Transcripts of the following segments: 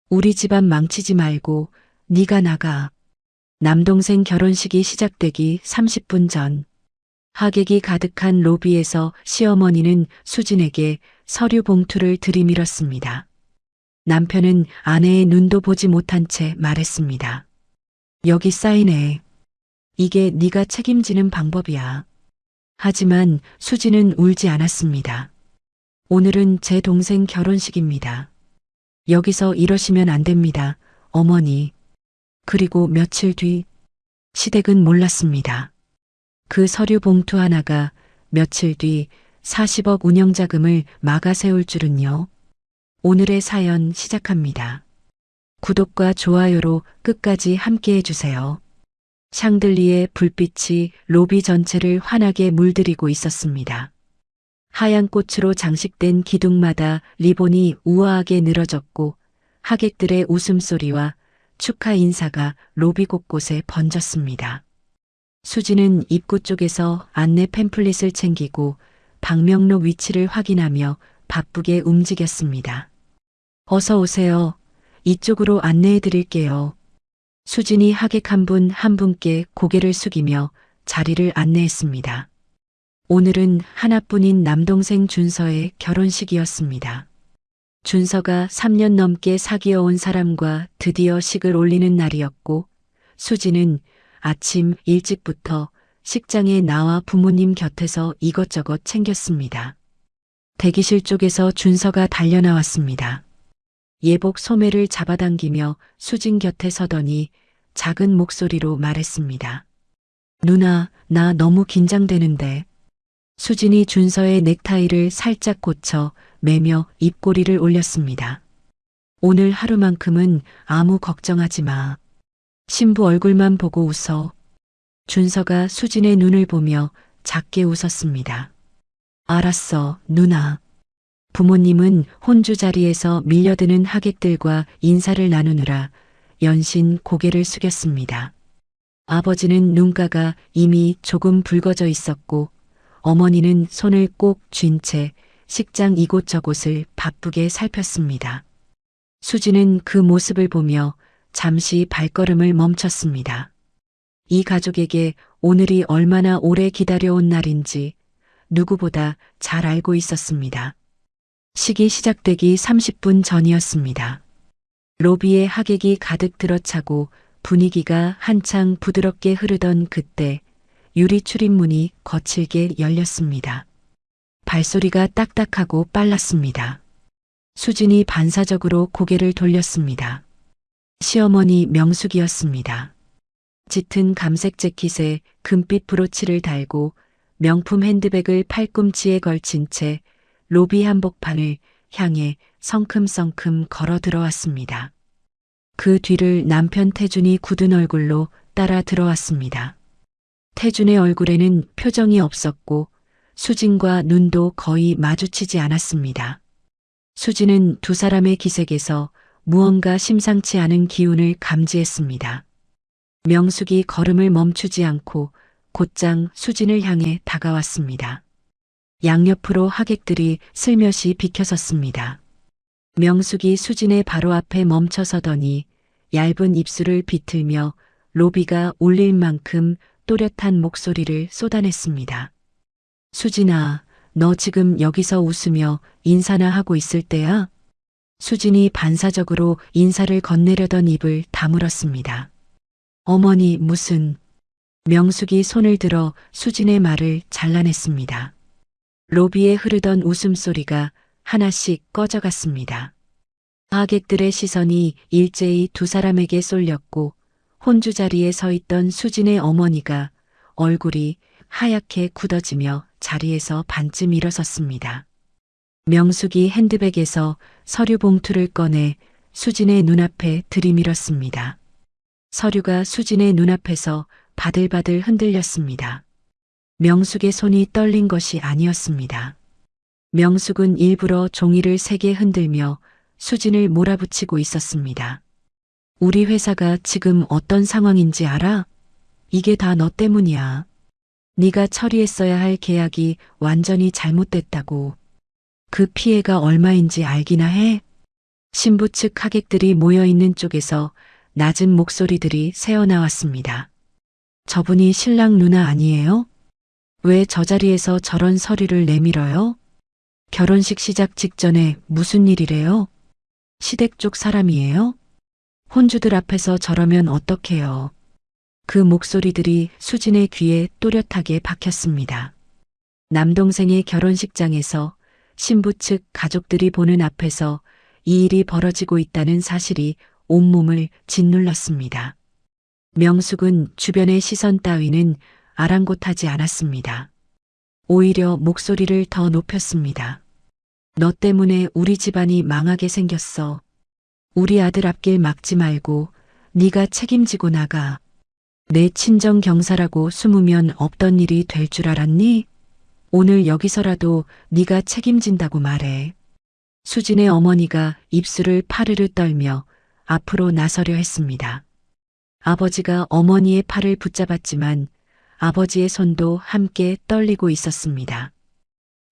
우리 집안 망치지 말고 네가 나가. 남동생 결혼식이 시작되기 30분 전 하객이 가득한 로비에서 시어머니는 수진에게 서류 봉투를 들이밀었습니다. 남편은 아내의 눈도 보지 못한 채 말했습니다. 여기 사인해. 이게 네가 책임지는 방법이야. 하지만 수진은 울지 않았습니다. 오늘은 제 동생 결혼식입니다. 여기서 이러시면 안 됩니다, 어머니. 그리고 며칠 뒤 시댁은 몰랐습니다. 그 서류 봉투 하나가 며칠 뒤 40억 운영자금을 막아 세울 줄은요. 오늘의 사연 시작합니다. 구독과 좋아요로 끝까지 함께 해주세요. 샹들리에 불빛이 로비 전체를 환하게 물들이고 있었습니다. 하얀 꽃으로 장식된 기둥마다 리본이 우아하게 늘어졌고 하객들의 웃음소리와 축하 인사가 로비 곳곳에 번졌습니다. 수지는 입구 쪽에서 안내 팸플릿을 챙기고 방명록 위치를 확인하며 바쁘게 움직였습니다. 어서 오세요. 이쪽으로 안내해 드릴게요. 수진이 하객 한 분 한 분께 고개를 숙이며 자리를 안내했습니다. 오늘은 하나뿐인 남동생 준서의 결혼식이었습니다. 준서가 3년 넘게 사귀어온 사람과 드디어 식을 올리는 날이었고 수지는 아침 일찍부터 식장에 나와 부모님 곁에서 이것저것 챙겼습니다. 대기실 쪽에서 준서가 달려나왔습니다. 예복 소매를 잡아당기며 수진 곁에 서더니 작은 목소리로 말했습니다. 누나, 나 너무 긴장되는데. 수진이 준서의 넥타이를 살짝 고쳐 매며 입꼬리를 올렸습니다. 오늘 하루만큼은 아무 걱정하지 마. 신부 얼굴만 보고 웃어. 준서가 수진의 눈을 보며 작게 웃었습니다. 알았어, 누나. 부모님은 혼주 자리에서 밀려드는 하객들과 인사를 나누느라 연신 고개를 숙였습니다. 아버지는 눈가가 이미 조금 붉어져 있었고 어머니는 손을 꼭 쥔 채 식장 이곳저곳을 바쁘게 살폈습니다. 수지는 그 모습을 보며 잠시 발걸음을 멈췄습니다. 이 가족에게 오늘이 얼마나 오래 기다려온 날인지 누구보다 잘 알고 있었습니다. 식이 시작되기 30분 전이었습니다. 로비에 하객이 가득 들어차고 분위기가 한창 부드럽게 흐르던 그때 유리 출입문이 거칠게 열렸습니다. 발소리가 딱딱하고 빨랐습니다. 수진이 반사적으로 고개를 돌렸습니다. 시어머니 명숙이었습니다. 짙은 감색 재킷에 금빛 브로치를 달고 명품 핸드백을 팔꿈치에 걸친 채 로비 한복판을 향해 성큼성큼 걸어 들어왔습니다. 그 뒤를 남편 태준이 굳은 얼굴로 따라 들어왔습니다. 태준의 얼굴에는 표정이 없었고 수진과 눈도 거의 마주치지 않았습니다. 수진은 두 사람의 기색에서 무언가 심상치 않은 기운을 감지했습니다. 명숙이 걸음을 멈추지 않고 곧장 수진을 향해 다가왔습니다. 양옆으로 하객들이 슬며시 비켜섰습니다. 명숙이 수진의 바로 앞에 멈춰서더니 얇은 입술을 비틀며 로비가 울릴 만큼 또렷한 목소리를 쏟아냈습니다. 수진아, 너 지금 여기서 웃으며 인사나 하고 있을 때야? 수진이 반사적으로 인사를 건네려던 입을 다물었습니다. 어머니 무슨... 명숙이 손을 들어 수진의 말을 잘라냈습니다. 로비에 흐르던 웃음소리가 하나씩 꺼져갔습니다. 하객들의 시선이 일제히 두 사람에게 쏠렸고 혼주 자리에 서 있던 수진의 어머니가 얼굴이 하얗게 굳어지며 자리에서 반쯤 일어섰습니다. 명숙이 핸드백에서 서류 봉투를 꺼내 수진의 눈앞에 들이밀었습니다. 서류가 수진의 눈앞에서 바들바들 흔들렸습니다. 명숙의 손이 떨린 것이 아니었습니다. 명숙은 일부러 종이를 세게 흔들며 수진을 몰아붙이고 있었습니다. 우리 회사가 지금 어떤 상황인지 알아? 이게 다 너 때문이야. 네가 처리했어야 할 계약이 완전히 잘못됐다고. 그 피해가 얼마인지 알기나 해? 신부 측 하객들이 모여있는 쪽에서 낮은 목소리들이 새어나왔습니다. 저분이 신랑 누나 아니에요? 왜 저 자리에서 저런 서류를 내밀어요? 결혼식 시작 직전에 무슨 일이래요? 시댁 쪽 사람이에요? 혼주들 앞에서 저러면 어떡해요? 그 목소리들이 수진의 귀에 또렷하게 박혔습니다. 남동생의 결혼식장에서 신부 측 가족들이 보는 앞에서 이 일이 벌어지고 있다는 사실이 온몸을 짓눌렀습니다. 명숙은 주변의 시선 따위는 아랑곳하지 않았습니다. 오히려 목소리를 더 높였습니다. 너 때문에 우리 집안이 망하게 생겼어. 우리 아들 앞길 막지 말고 네가 책임지고 나가. 내 친정 경사라고 숨으면 없던 일이 될 줄 알았니? 오늘 여기서라도 네가 책임진다고 말해. 수진의 어머니가 입술을 파르르 떨며 앞으로 나서려 했습니다. 아버지가 어머니의 팔을 붙잡았지만 아버지의 손도 함께 떨리고 있었습니다.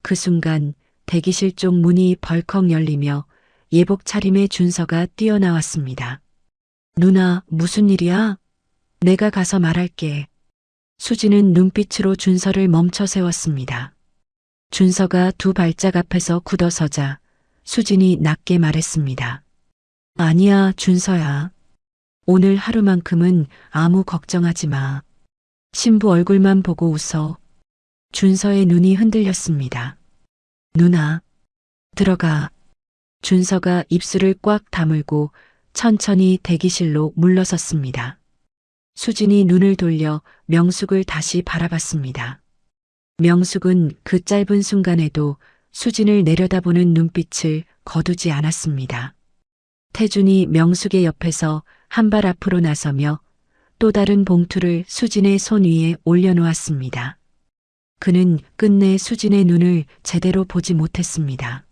그 순간 대기실 쪽 문이 벌컥 열리며 예복 차림의 준서가 뛰어나왔습니다. 누나, 무슨 일이야? 내가 가서 말할게. 수진은 눈빛으로 준서를 멈춰 세웠습니다. 준서가 두 발짝 앞에서 굳어서자 수진이 낮게 말했습니다. 아니야, 준서야. 오늘 하루만큼은 아무 걱정하지 마. 신부 얼굴만 보고 웃어. 준서의 눈이 흔들렸습니다. 누나, 들어가. 준서가 입술을 꽉 다물고 천천히 대기실로 물러섰습니다. 수진이 눈을 돌려 명숙을 다시 바라봤습니다. 명숙은 그 짧은 순간에도 수진을 내려다보는 눈빛을 거두지 않았습니다. 태준이 명숙의 옆에서 한 발 앞으로 나서며 또 다른 봉투를 수진의 손 위에 올려놓았습니다. 그는 끝내 수진의 눈을 제대로 보지 못했습니다.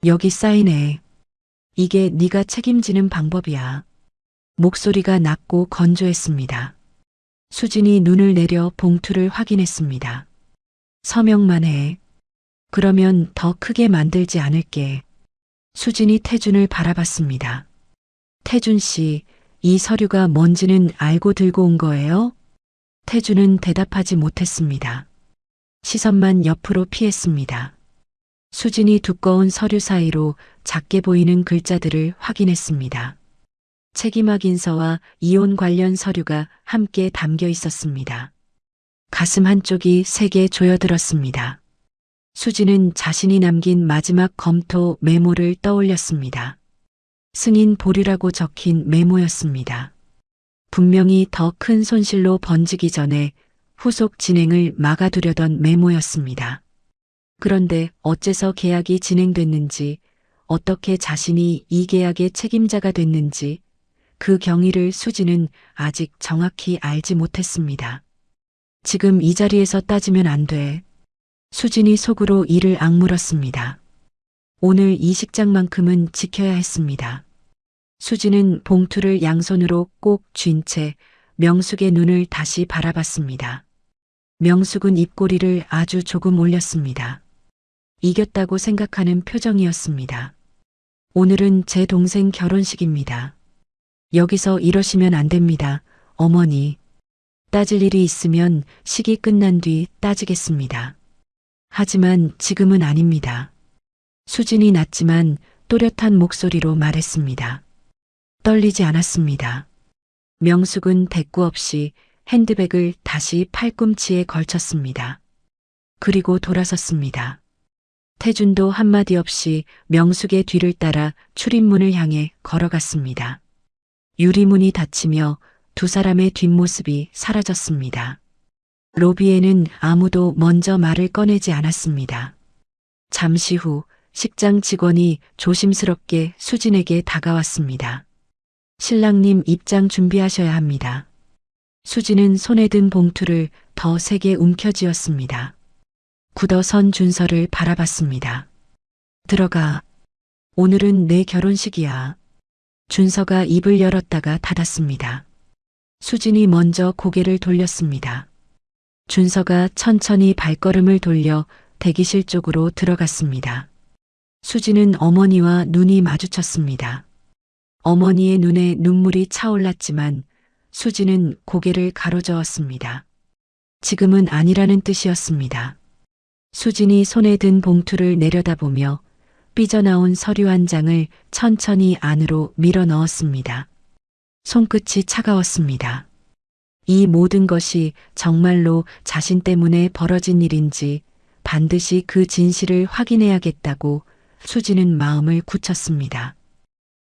여기 사인해. 이게 네가 책임지는 방법이야. 목소리가 낮고 건조했습니다. 수진이 눈을 내려 봉투를 확인했습니다. 서명만 해. 그러면 더 크게 만들지 않을게. 수진이 태준을 바라봤습니다. 태준 씨, 이 서류가 뭔지는 알고 들고 온 거예요? 태준은 대답하지 못했습니다. 시선만 옆으로 피했습니다. 수진이 두꺼운 서류 사이로 작게 보이는 글자들을 확인했습니다. 책임 확인서와 이혼 관련 서류가 함께 담겨 있었습니다. 가슴 한쪽이 세게 조여들었습니다. 수진은 자신이 남긴 마지막 검토 메모를 떠올렸습니다. 승인 보류라고 적힌 메모였습니다. 분명히 더 큰 손실로 번지기 전에 후속 진행을 막아두려던 메모였습니다. 그런데 어째서 계약이 진행됐는지, 어떻게 자신이 이 계약의 책임자가 됐는지 그 경위를 수진은 아직 정확히 알지 못했습니다. 지금 이 자리에서 따지면 안 돼. 수진이 속으로 이를 악물었습니다. 오늘 이 식장만큼은 지켜야 했습니다. 수진은 봉투를 양손으로 꼭 쥔 채 명숙의 눈을 다시 바라봤습니다. 명숙은 입꼬리를 아주 조금 올렸습니다. 이겼다고 생각하는 표정이었습니다. 오늘은 제 동생 결혼식입니다. 여기서 이러시면 안 됩니다, 어머니. 따질 일이 있으면 식이 끝난 뒤 따지겠습니다. 하지만 지금은 아닙니다. 수진이 낮지만 또렷한 목소리로 말했습니다. 떨리지 않았습니다. 명숙은 대꾸 없이 핸드백을 다시 팔꿈치에 걸쳤습니다. 그리고 돌아섰습니다. 태준도 한마디 없이 명숙의 뒤를 따라 출입문을 향해 걸어갔습니다. 유리문이 닫히며 두 사람의 뒷모습이 사라졌습니다. 로비에는 아무도 먼저 말을 꺼내지 않았습니다. 잠시 후 식장 직원이 조심스럽게 수진에게 다가왔습니다. 신랑님 입장 준비하셔야 합니다. 수진은 손에 든 봉투를 더 세게 움켜쥐었습니다. 굳어선 준서를 바라봤습니다. 들어가. 오늘은 내 결혼식이야. 준서가 입을 열었다가 닫았습니다. 수진이 먼저 고개를 돌렸습니다. 준서가 천천히 발걸음을 돌려 대기실 쪽으로 들어갔습니다. 수지는 어머니와 눈이 마주쳤습니다. 어머니의 눈에 눈물이 차올랐지만 수지는 고개를 가로저었습니다. 지금은 아니라는 뜻이었습니다. 수진이 손에 든 봉투를 내려다보며 삐져나온 서류 한 장을 천천히 안으로 밀어 넣었습니다. 손끝이 차가웠습니다. 이 모든 것이 정말로 자신 때문에 벌어진 일인지 반드시 그 진실을 확인해야겠다고 수지는 마음을 굳혔습니다.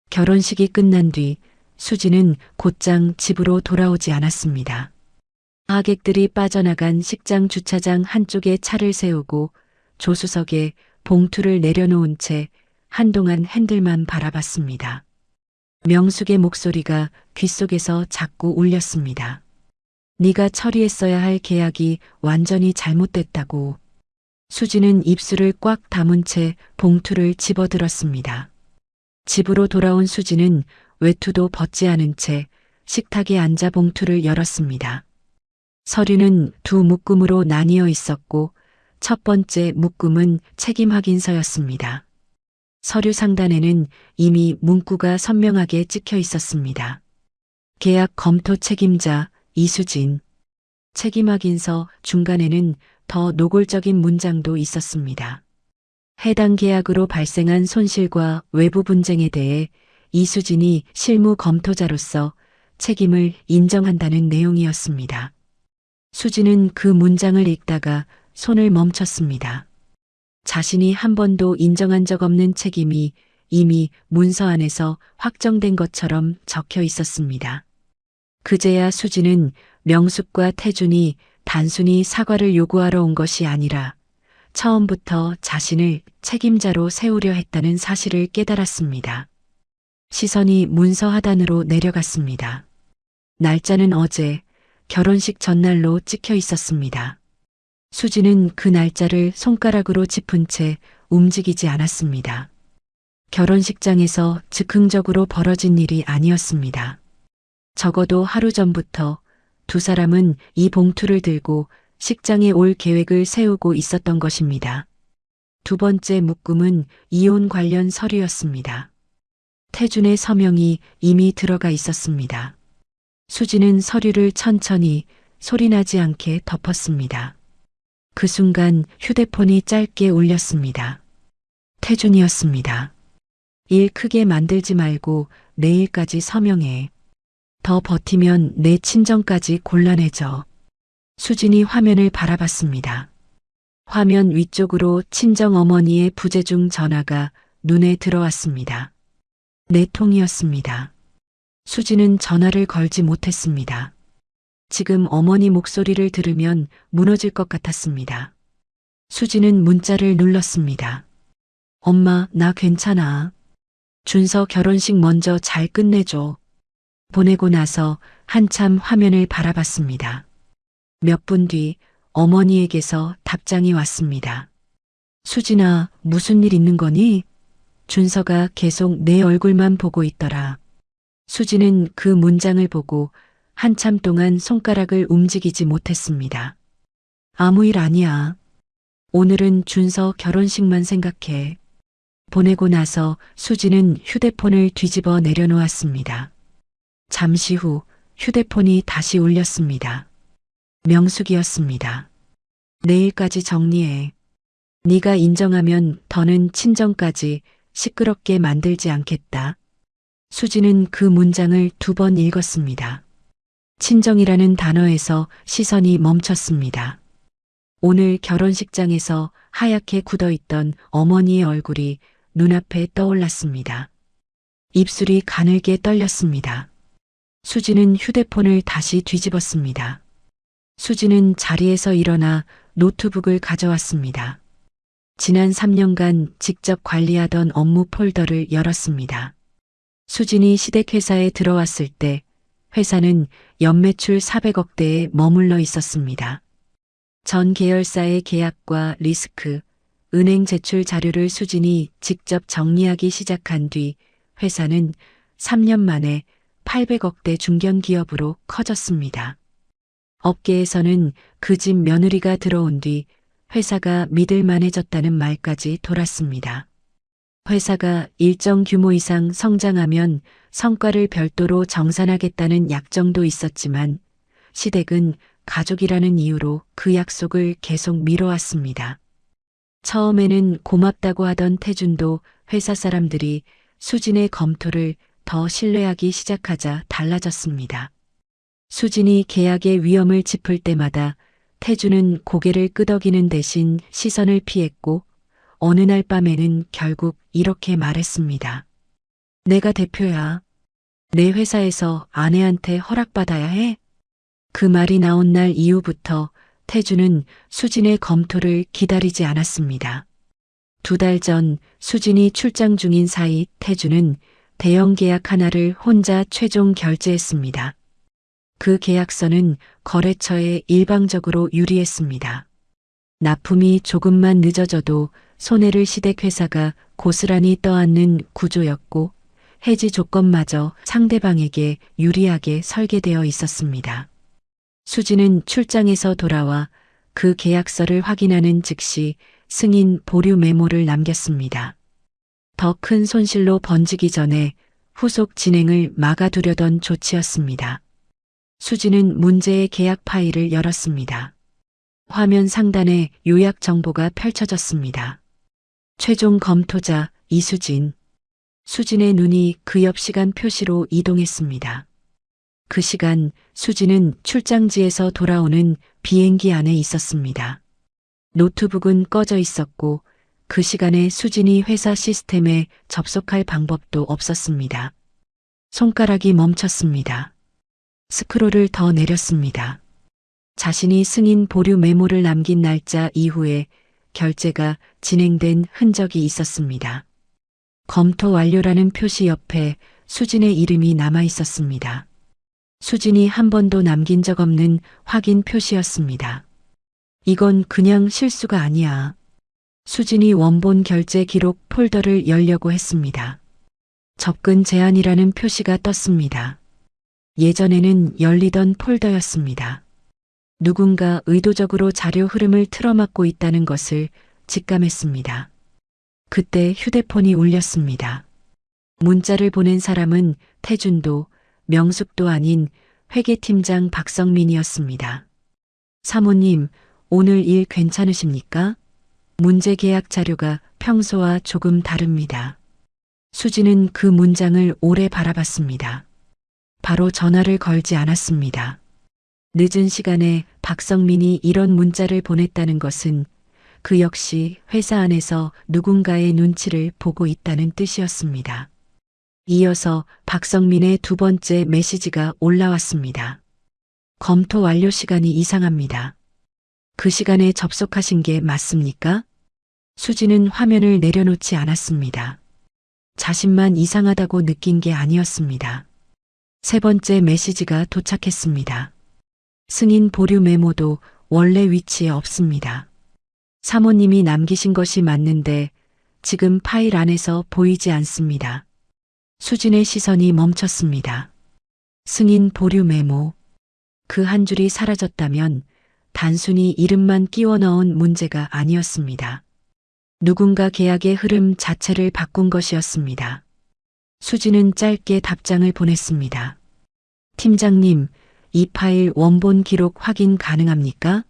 결혼식이 끝난 뒤 수지는 곧장 집으로 돌아오지 않았습니다. 하객들이 빠져나간 식장 주차장 한쪽에 차를 세우고 조수석에 봉투를 내려놓은 채 한동안 핸들만 바라봤습니다. 명숙의 목소리가 귓속에서 자꾸 울렸습니다. 네가 처리했어야 할 계약이 완전히 잘못됐다고. 수지는 입술을 꽉 다문 채 봉투를 집어들었습니다. 집으로 돌아온 수지는 외투도 벗지 않은 채 식탁에 앉아 봉투를 열었습니다. 서류는 두 묶음으로 나뉘어 있었고 첫 번째 묶음은 책임 확인서였습니다. 서류 상단에는 이미 문구가 선명하게 찍혀 있었습니다. 계약 검토 책임자 이수진. 책임 확인서 중간에는 더 노골적인 문장도 있었습니다. 해당 계약으로 발생한 손실과 외부 분쟁에 대해 이수진이 실무 검토자로서 책임을 인정한다는 내용이었습니다. 수지는 그 문장을 읽다가 손을 멈췄습니다. 자신이 한 번도 인정한 적 없는 책임이 이미 문서 안에서 확정된 것처럼 적혀 있었습니다. 그제야 수지는 명숙과 태준이 단순히 사과를 요구하러 온 것이 아니라 처음부터 자신을 책임자로 세우려 했다는 사실을 깨달았습니다. 시선이 문서 하단으로 내려갔습니다. 날짜는 어제 결혼식 전날로 찍혀 있었습니다. 수지는 그 날짜를 손가락으로 짚은 채 움직이지 않았습니다. 결혼식장에서 즉흥적으로 벌어진 일이 아니었습니다. 적어도 하루 전부터 두 사람은 이 봉투를 들고 식장에 올 계획을 세우고 있었던 것입니다. 두 번째 묶음은 이혼 관련 서류였습니다. 태준의 서명이 이미 들어가 있었습니다. 수지는 서류를 천천히 소리나지 않게 덮었습니다. 그 순간 휴대폰이 짧게 울렸습니다. 태준이었습니다. 일 크게 만들지 말고 내일까지 서명해. 더 버티면 내 친정까지 곤란해져. 수진이 화면을 바라봤습니다. 화면 위쪽으로 친정 어머니의 부재중 전화가 눈에 들어왔습니다. 네 통이었습니다. 수지는 전화를 걸지 못했습니다. 지금 어머니 목소리를 들으면 무너질 것 같았습니다. 수지는 문자를 눌렀습니다. 엄마, 나 괜찮아. 준서 결혼식 먼저 잘 끝내줘. 보내고 나서 한참 화면을 바라봤습니다. 몇 분 뒤 어머니에게서 답장이 왔습니다. 수진아, 무슨 일 있는 거니? 준서가 계속 내 얼굴만 보고 있더라. 수지는 그 문장을 보고 한참 동안 손가락을 움직이지 못했습니다. 아무 일 아니야. 오늘은 준서 결혼식만 생각해. 보내고 나서 수지는 휴대폰을 뒤집어 내려놓았습니다. 잠시 후 휴대폰이 다시 울렸습니다. 명숙이었습니다. 내일까지 정리해. 네가 인정하면 더는 친정까지 시끄럽게 만들지 않겠다. 수지는 그 문장을 두 번 읽었습니다. 친정이라는 단어에서 시선이 멈췄습니다. 오늘 결혼식장에서 하얗게 굳어있던 어머니의 얼굴이 눈앞에 떠올랐습니다. 입술이 가늘게 떨렸습니다. 수지는 휴대폰을 다시 뒤집었습니다. 수지는 자리에서 일어나 노트북을 가져왔습니다. 지난 3년간 직접 관리하던 업무 폴더를 열었습니다. 수진이 시댁회사에 들어왔을 때 회사는 연매출 400억대에 머물러 있었습니다. 전 계열사의 계약과 리스크, 은행 제출 자료를 수진이 직접 정리하기 시작한 뒤 회사는 3년 만에 800억대 중견기업으로 커졌습니다. 업계에서는 그 집 며느리가 들어온 뒤 회사가 믿을만해졌다는 말까지 돌았습니다. 회사가 일정 규모 이상 성장하면 성과를 별도로 정산하겠다는 약정도 있었지만 시댁은 가족이라는 이유로 그 약속을 계속 미뤄왔습니다. 처음에는 고맙다고 하던 태준도 회사 사람들이 수진의 검토를 더 신뢰하기 시작하자 달라졌습니다. 수진이 계약의 위험을 짚을 때마다 태준은 고개를 끄덕이는 대신 시선을 피했고 어느 날 밤에는 결국 이렇게 말했습니다. 내가 대표야. 내 회사에서 아내한테 허락받아야 해? 그 말이 나온 날 이후부터 태준은 수진의 검토를 기다리지 않았습니다. 2달 전 수진이 출장 중인 사이 태준은 대형 계약 하나를 혼자 최종 결제했습니다. 그 계약서는 거래처에 일방적으로 유리했습니다. 납품이 조금만 늦어져도 손해를 시댁 회사가 고스란히 떠안는 구조였고 해지 조건마저 상대방에게 유리하게 설계되어 있었습니다. 수진은 출장에서 돌아와 그 계약서를 확인하는 즉시 승인 보류 메모를 남겼습니다. 더 큰 손실로 번지기 전에 후속 진행을 막아두려던 조치였습니다. 수진은 문제의 계약 파일을 열었습니다. 화면 상단에 요약 정보가 펼쳐졌습니다. 최종 검토자 이수진. 수진의 눈이 그 옆 시간 표시로 이동했습니다. 그 시간 수진은 출장지에서 돌아오는 비행기 안에 있었습니다. 노트북은 꺼져 있었고 그 시간에 수진이 회사 시스템에 접속할 방법도 없었습니다. 손가락이 멈췄습니다. 스크롤을 더 내렸습니다. 자신이 승인 보류 메모를 남긴 날짜 이후에 결제가 진행된 흔적이 있었습니다. 검토 완료라는 표시 옆에 수진의 이름이 남아 있었습니다. 수진이 한 번도 남긴 적 없는 확인 표시였습니다. 이건 그냥 실수가 아니야. 수진이 원본 결제 기록 폴더를 열려고 했습니다. 접근 제한이라는 표시가 떴습니다. 예전에는 열리던 폴더였습니다. 누군가 의도적으로 자료 흐름을 틀어막고 있다는 것을 직감했습니다. 그때 휴대폰이 울렸습니다. 문자를 보낸 사람은 태준도 명숙도 아닌 회계팀장 박성민이었습니다. 사모님, 오늘 일 괜찮으십니까? 문제 계약 자료가 평소와 조금 다릅니다. 수진은 그 문장을 오래 바라봤습니다. 바로 전화를 걸지 않았습니다. 늦은 시간에 박성민이 이런 문자를 보냈다는 것은 그 역시 회사 안에서 누군가의 눈치를 보고 있다는 뜻이었습니다. 이어서 박성민의 2번째 메시지가 올라왔습니다. 검토 완료 시간이 이상합니다. 그 시간에 접속하신 게 맞습니까? 수진은 화면을 내려놓지 않았습니다. 자신만 이상하다고 느낀 게 아니었습니다. 3번째 메시지가 도착했습니다. 승인 보류 메모도 원래 위치에 없습니다. 사모님이 남기신 것이 맞는데 지금 파일 안에서 보이지 않습니다. 수진의 시선이 멈췄습니다. 승인 보류 메모. 그 한 줄이 사라졌다면 단순히 이름만 끼워 넣은 문제가 아니었습니다. 누군가 계약의 흐름 자체를 바꾼 것이었습니다. 수진은 짧게 답장을 보냈습니다. 팀장님, 이 파일 원본 기록 확인 가능합니까?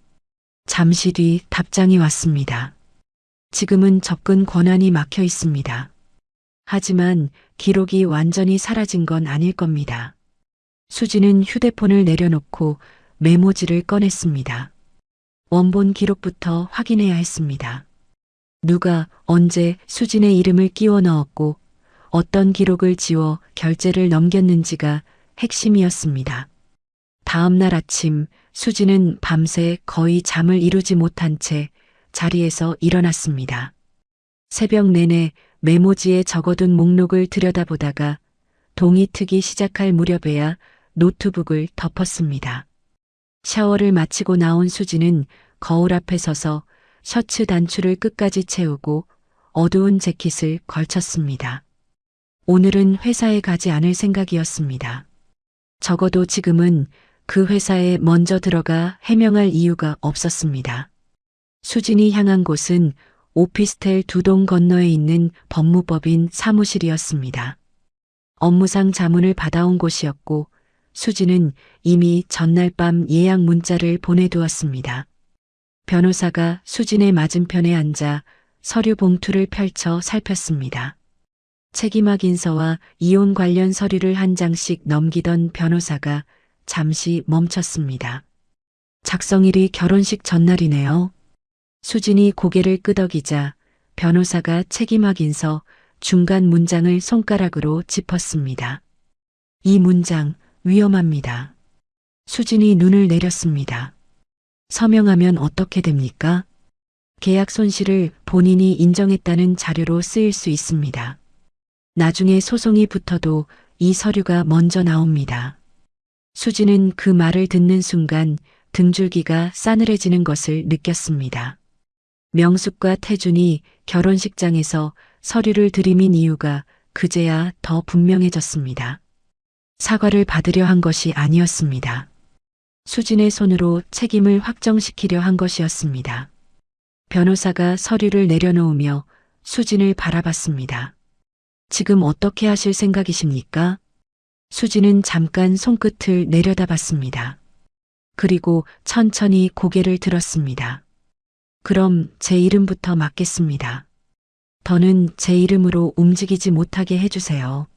잠시 뒤 답장이 왔습니다. 지금은 접근 권한이 막혀 있습니다. 하지만 기록이 완전히 사라진 건 아닐 겁니다. 수진은 휴대폰을 내려놓고 메모지를 꺼냈습니다. 원본 기록부터 확인해야 했습니다. 누가 언제 수진의 이름을 끼워 넣었고 어떤 기록을 지워 결제를 넘겼는지가 핵심이었습니다. 다음 날 아침 수진은 밤새 거의 잠을 이루지 못한 채 자리에서 일어났습니다. 새벽 내내 메모지에 적어둔 목록을 들여다보다가 동이 트기 시작할 무렵에야 노트북을 덮었습니다. 샤워를 마치고 나온 수진은 거울 앞에 서서 셔츠 단추를 끝까지 채우고 어두운 재킷을 걸쳤습니다. 오늘은 회사에 가지 않을 생각이었습니다. 적어도 지금은 그 회사에 먼저 들어가 해명할 이유가 없었습니다. 수진이 향한 곳은 오피스텔 2동 건너에 있는 법무법인 사무실이었습니다. 업무상 자문을 받아온 곳이었고 수지는 이미 전날 밤 예약 문자를 보내두었습니다. 변호사가 수진의 맞은편에 앉아 서류 봉투를 펼쳐 살폈습니다. 책임 확인서와 이혼 관련 서류를 한 장씩 넘기던 변호사가 잠시 멈췄습니다. 작성일이 결혼식 전날이네요. 수진이 고개를 끄덕이자 변호사가 책임 확인서 중간 문장을 손가락으로 짚었습니다. 이 문장 위험합니다. 수진이 눈을 내렸습니다. 서명하면 어떻게 됩니까? 계약 손실을 본인이 인정했다는 자료로 쓰일 수 있습니다. 나중에 소송이 붙어도 이 서류가 먼저 나옵니다. 수진은 그 말을 듣는 순간 등줄기가 싸늘해지는 것을 느꼈습니다. 명숙과 태준이 결혼식장에서 서류를 들이민 이유가 그제야 더 분명해졌습니다. 사과를 받으려 한 것이 아니었습니다. 수진의 손으로 책임을 확정시키려 한 것이었습니다. 변호사가 서류를 내려놓으며 수진을 바라봤습니다. 지금 어떻게 하실 생각이십니까? 수진은 잠깐 손끝을 내려다봤습니다. 그리고 천천히 고개를 들었습니다. 그럼 제 이름부터 맡겠습니다. 더는 제 이름으로 움직이지 못하게 해주세요.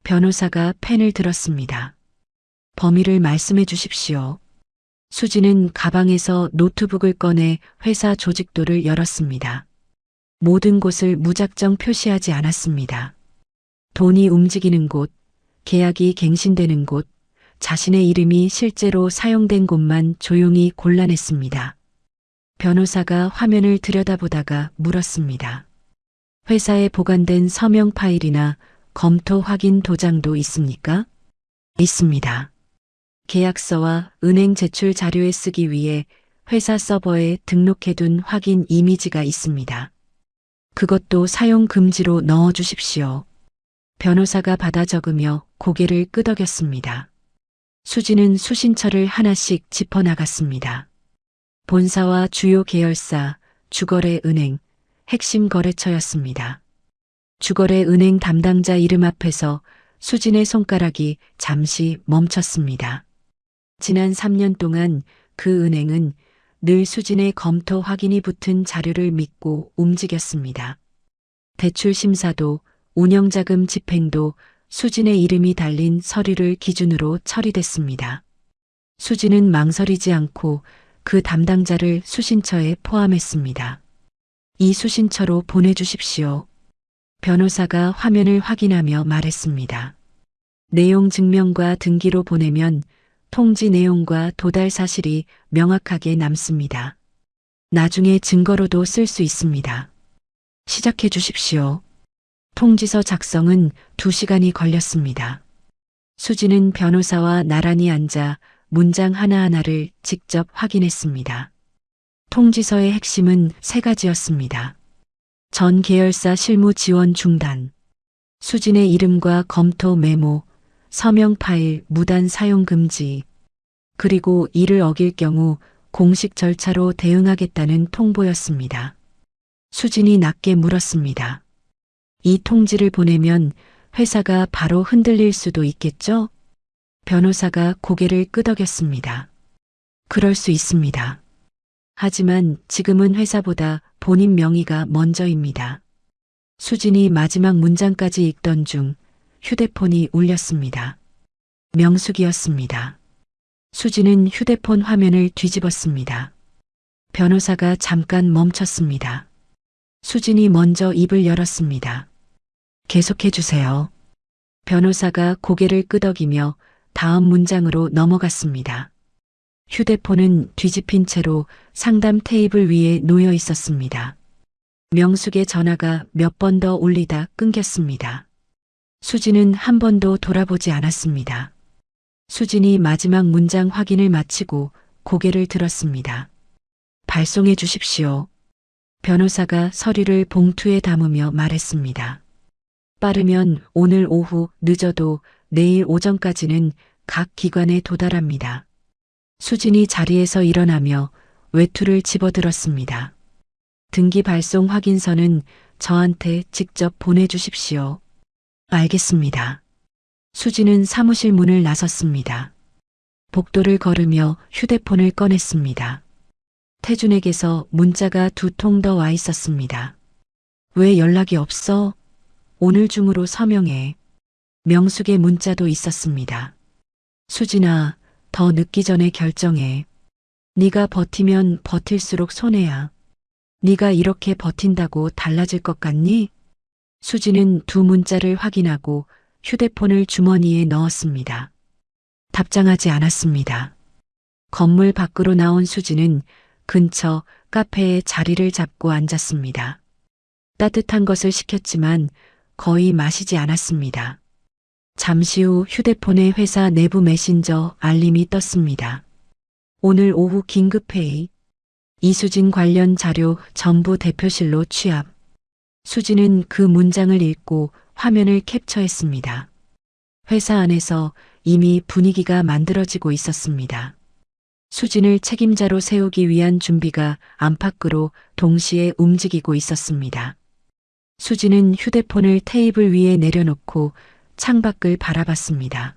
변호사가 펜을 들었습니다. 범위를 말씀해 주십시오. 수진은 가방에서 노트북을 꺼내 회사 조직도를 열었습니다. 모든 곳을 무작정 표시하지 않았습니다. 돈이 움직이는 곳, 계약이 갱신되는 곳, 자신의 이름이 실제로 사용된 곳만 조용히 골라냈습니다. 변호사가 화면을 들여다보다가 물었습니다. 회사에 보관된 서명 파일이나 검토 확인 도장도 있습니까? 있습니다. 계약서와 은행 제출 자료에 쓰기 위해 회사 서버에 등록해둔 확인 이미지가 있습니다. 그것도 사용 금지로 넣어 주십시오. 변호사가 받아 적으며 고개를 끄덕였습니다. 수지는 수신처를 하나씩 짚어나갔습니다. 본사와 주요 계열사, 주거래 은행, 핵심 거래처였습니다. 주거래 은행 담당자 이름 앞에서 수진의 손가락이 잠시 멈췄습니다. 지난 3년 동안 그 은행은 늘 수진의 검토 확인이 붙은 자료를 믿고 움직였습니다. 대출 심사도 운영자금 집행도 수진의 이름이 달린 서류를 기준으로 처리됐습니다. 수진은 망설이지 않고 그 담당자를 수신처에 포함했습니다. 이 수신처로 보내주십시오. 변호사가 화면을 확인하며 말했습니다. 내용 증명과 등기로 보내면 통지 내용과 도달 사실이 명확하게 남습니다. 나중에 증거로도 쓸 수 있습니다. 시작해 주십시오. 통지서 작성은 2시간이 걸렸습니다. 수지는 변호사와 나란히 앉아 문장 하나하나를 직접 확인했습니다. 통지서의 핵심은 3가지였습니다. 전 계열사 실무 지원 중단, 수진의 이름과 검토 메모, 서명 파일 무단 사용 금지, 그리고 이를 어길 경우 공식 절차로 대응하겠다는 통보였습니다. 수진이 낮게 물었습니다. 이 통지를 보내면 회사가 바로 흔들릴 수도 있겠죠? 변호사가 고개를 끄덕였습니다. 그럴 수 있습니다. 하지만 지금은 회사보다 본인 명의가 먼저입니다. 수진이 마지막 문장까지 읽던 중 휴대폰이 울렸습니다. 명숙이었습니다. 수진은 휴대폰 화면을 뒤집었습니다. 변호사가 잠깐 멈췄습니다. 수진이 먼저 입을 열었습니다. 계속해 주세요. 변호사가 고개를 끄덕이며 다음 문장으로 넘어갔습니다. 휴대폰은 뒤집힌 채로 상담 테이블 위에 놓여 있었습니다. 명숙의 전화가 몇 번 더 울리다 끊겼습니다. 수진은 한 번도 돌아보지 않았습니다. 수진이 마지막 문장 확인을 마치고 고개를 들었습니다. 발송해 주십시오. 변호사가 서류를 봉투에 담으며 말했습니다. 빠르면 오늘 오후, 늦어도 내일 오전까지는 각 기관에 도달합니다. 수진이 자리에서 일어나며 외투를 집어들었습니다. 등기 발송 확인서는 저한테 직접 보내주십시오. 알겠습니다. 수지는 사무실 문을 나섰습니다. 복도를 걸으며 휴대폰을 꺼냈습니다. 태준에게서 문자가 2통 더 와 있었습니다. 왜 연락이 없어? 오늘 중으로 서명해. 명숙의 문자도 있었습니다. 수진아, 더 늦기 전에 결정해. 네가 버티면 버틸수록 손해야. 네가 이렇게 버틴다고 달라질 것 같니? 수지는 두 문자를 확인하고 휴대폰을 주머니에 넣었습니다. 답장하지 않았습니다. 건물 밖으로 나온 수지는 근처 카페에 자리를 잡고 앉았습니다. 따뜻한 것을 시켰지만 거의 마시지 않았습니다. 잠시 후 휴대폰에 회사 내부 메신저 알림이 떴습니다. 오늘 오후 긴급회의. 이수진 관련 자료 전부 대표실로 취합. 수지는 그 문장을 읽고 화면을 캡처했습니다. 회사 안에서 이미 분위기가 만들어지고 있었습니다. 수진을 책임자로 세우기 위한 준비가 안팎으로 동시에 움직이고 있었습니다. 수진은 휴대폰을 테이블 위에 내려놓고 창밖을 바라봤습니다.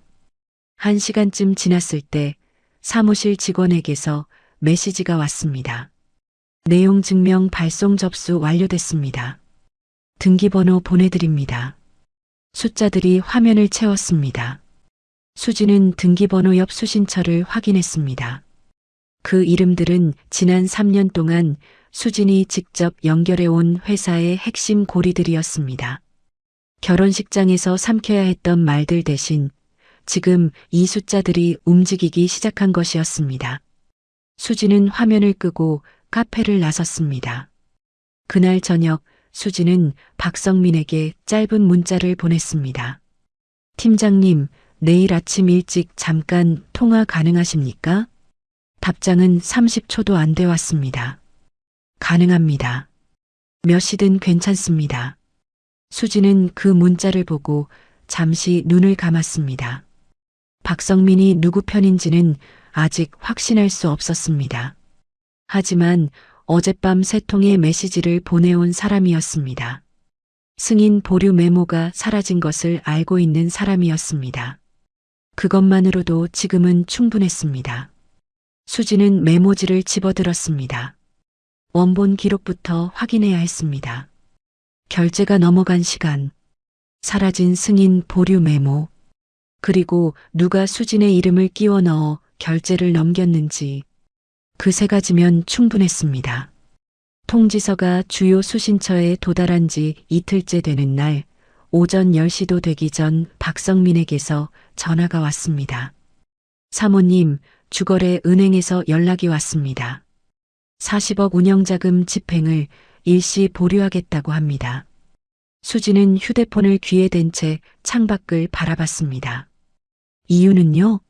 1시간쯤 지났을 때 사무실 직원에게서 메시지가 왔습니다. 내용 증명 발송 접수 완료됐습니다. 등기번호 보내드립니다. 숫자들이 화면을 채웠습니다. 수지는 등기번호 옆 수신처를 확인했습니다. 그 이름들은 지난 3년 동안 수진이 직접 연결해온 회사의 핵심 고리들이었습니다. 결혼식장에서 삼켜야 했던 말들 대신 지금 이 숫자들이 움직이기 시작한 것이었습니다. 수지는 화면을 끄고 카페를 나섰습니다. 그날 저녁 수지는 박성민에게 짧은 문자를 보냈습니다. 팀장님, 내일 아침 일찍 잠깐 통화 가능하십니까? 답장은 30초도 안 돼 왔습니다. 가능합니다. 몇 시든 괜찮습니다. 수지는 그 문자를 보고 잠시 눈을 감았습니다. 박성민이 누구 편인지는 아직 확신할 수 없었습니다. 하지만 어젯밤 3통의 메시지를 보내온 사람이었습니다. 승인 보류 메모가 사라진 것을 알고 있는 사람이었습니다. 그것만으로도 지금은 충분했습니다. 수지는 메모지를 집어들었습니다. 원본 기록부터 확인해야 했습니다. 결제가 넘어간 시간, 사라진 승인 보류 메모, 그리고 누가 수진의 이름을 끼워 넣어 결제를 넘겼는지 그 3가지면 충분했습니다. 통지서가 주요 수신처에 도달한 지 이틀째 되는 날 오전 10시도 되기 전 박성민에게서 전화가 왔습니다. 사모님, 주거래 은행에서 연락이 왔습니다. 40억 운영자금 집행을 일시 보류하겠다고 합니다. 수지는 휴대폰을 귀에 댄 채 창밖을 바라봤습니다. 이유는요?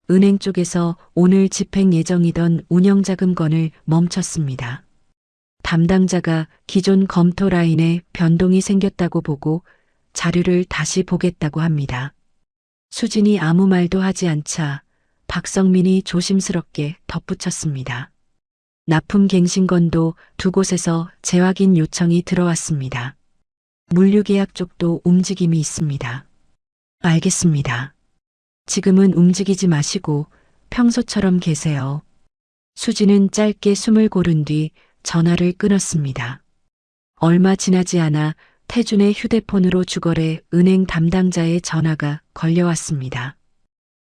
은행 쪽에서 오늘 집행 예정이던 운영자금건을 멈췄습니다. 담당자가 기존 검토 라인에 변동이 생겼다고 보고 자료를 다시 보겠다고 합니다. 수진이 아무 말도 하지 않자 박성민이 조심스럽게 덧붙였습니다. 납품갱신건도 2곳에서 재확인 요청이 들어왔습니다. 물류계약 쪽도 움직임이 있습니다. 알겠습니다. 지금은 움직이지 마시고 평소처럼 계세요. 수지는 짧게 숨을 고른 뒤 전화를 끊었습니다. 얼마 지나지 않아 태준의 휴대폰으로 주거래 은행 담당자의 전화가 걸려왔습니다.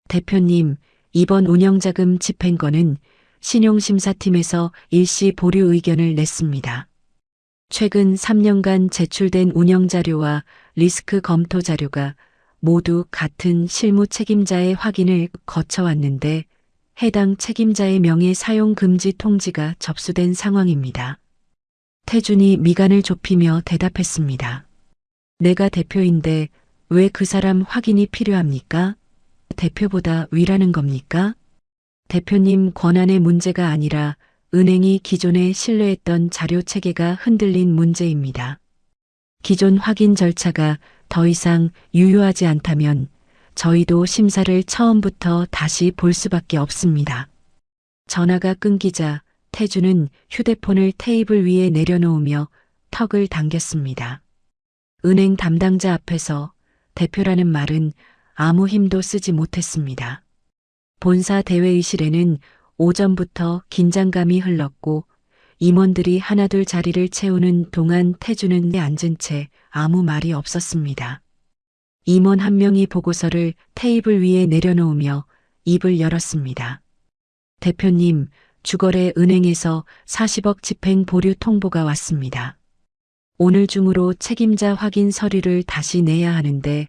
대표님, 이번 운영자금 집행건은 신용심사팀에서 일시 보류 의견을 냈습니다. 최근 3년간 제출된 운영자료와 리스크 검토 자료가 모두 같은 실무 책임자의 확인을 거쳐왔는데 해당 책임자의 명의 사용 금지 통지가 접수된 상황입니다. 태준이 미간을 좁히며 대답했습니다. 내가 대표인데 왜 그 사람 확인이 필요합니까? 대표보다 위라는 겁니까? 대표님 권한의 문제가 아니라 은행이 기존에 신뢰했던 자료 체계가 흔들린 문제입니다. 기존 확인 절차가 더 이상 유효하지 않다면 저희도 심사를 처음부터 다시 볼 수밖에 없습니다. 전화가 끊기자 태주는 휴대폰을 테이블 위에 내려놓으며 턱을 당겼습니다. 은행 담당자 앞에서 대표라는 말은 아무 힘도 쓰지 못했습니다. 본사 대회의실에는 오전부터 긴장감이 흘렀고 임원들이 하나둘 자리를 채우는 동안 태주는 앉은 채 아무 말이 없었습니다. 임원 한 명이 보고서를 테이블 위에 내려놓으며 입을 열었습니다. 대표님, 주거래 은행에서 40억 집행 보류 통보가 왔습니다. 오늘 중으로 책임자 확인 서류를 다시 내야 하는데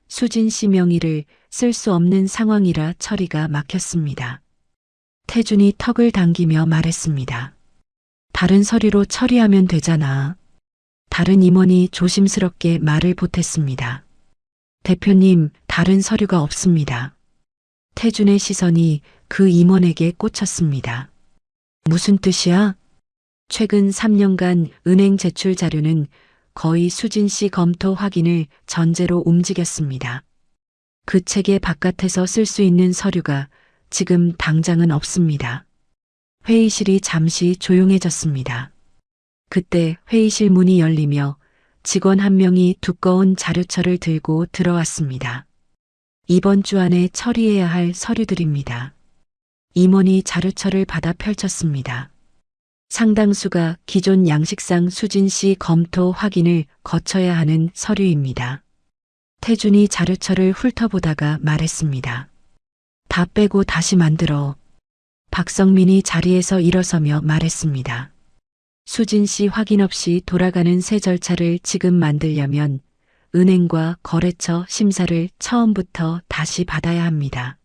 수진 씨 명의를 쓸 수 없는 상황이라 처리가 막혔습니다. 태준이 턱을 당기며 말했습니다. 다른 서류로 처리하면 되잖아. 다른 임원이 조심스럽게 말을 보탰습니다. 대표님, 다른 서류가 없습니다. 태준의 시선이 그 임원에게 꽂혔습니다. 무슨 뜻이야? 최근 3년간 은행 제출 자료는 거의 수진 씨 검토 확인을 전제로 움직였습니다. 그 체계 바깥에서 쓸 수 있는 서류가 지금 당장은 없습니다. 회의실이 잠시 조용해졌습니다. 그때 회의실 문이 열리며 직원 한 명이 두꺼운 자료철을 들고 들어왔습니다. 이번 주 안에 처리해야 할 서류들입니다. 임원이 자료철을 받아 펼쳤습니다. 상당수가 기존 양식상 수진 씨 검토 확인을 거쳐야 하는 서류입니다. 태준이 자료철을 훑어보다가 말했습니다. 다 빼고 다시 만들어. 박성민이 자리에서 일어서며 말했습니다. 수진 씨 확인 없이 돌아가는 새 절차를 지금 만들려면 은행과 거래처 심사를 처음부터 다시 받아야 합니다.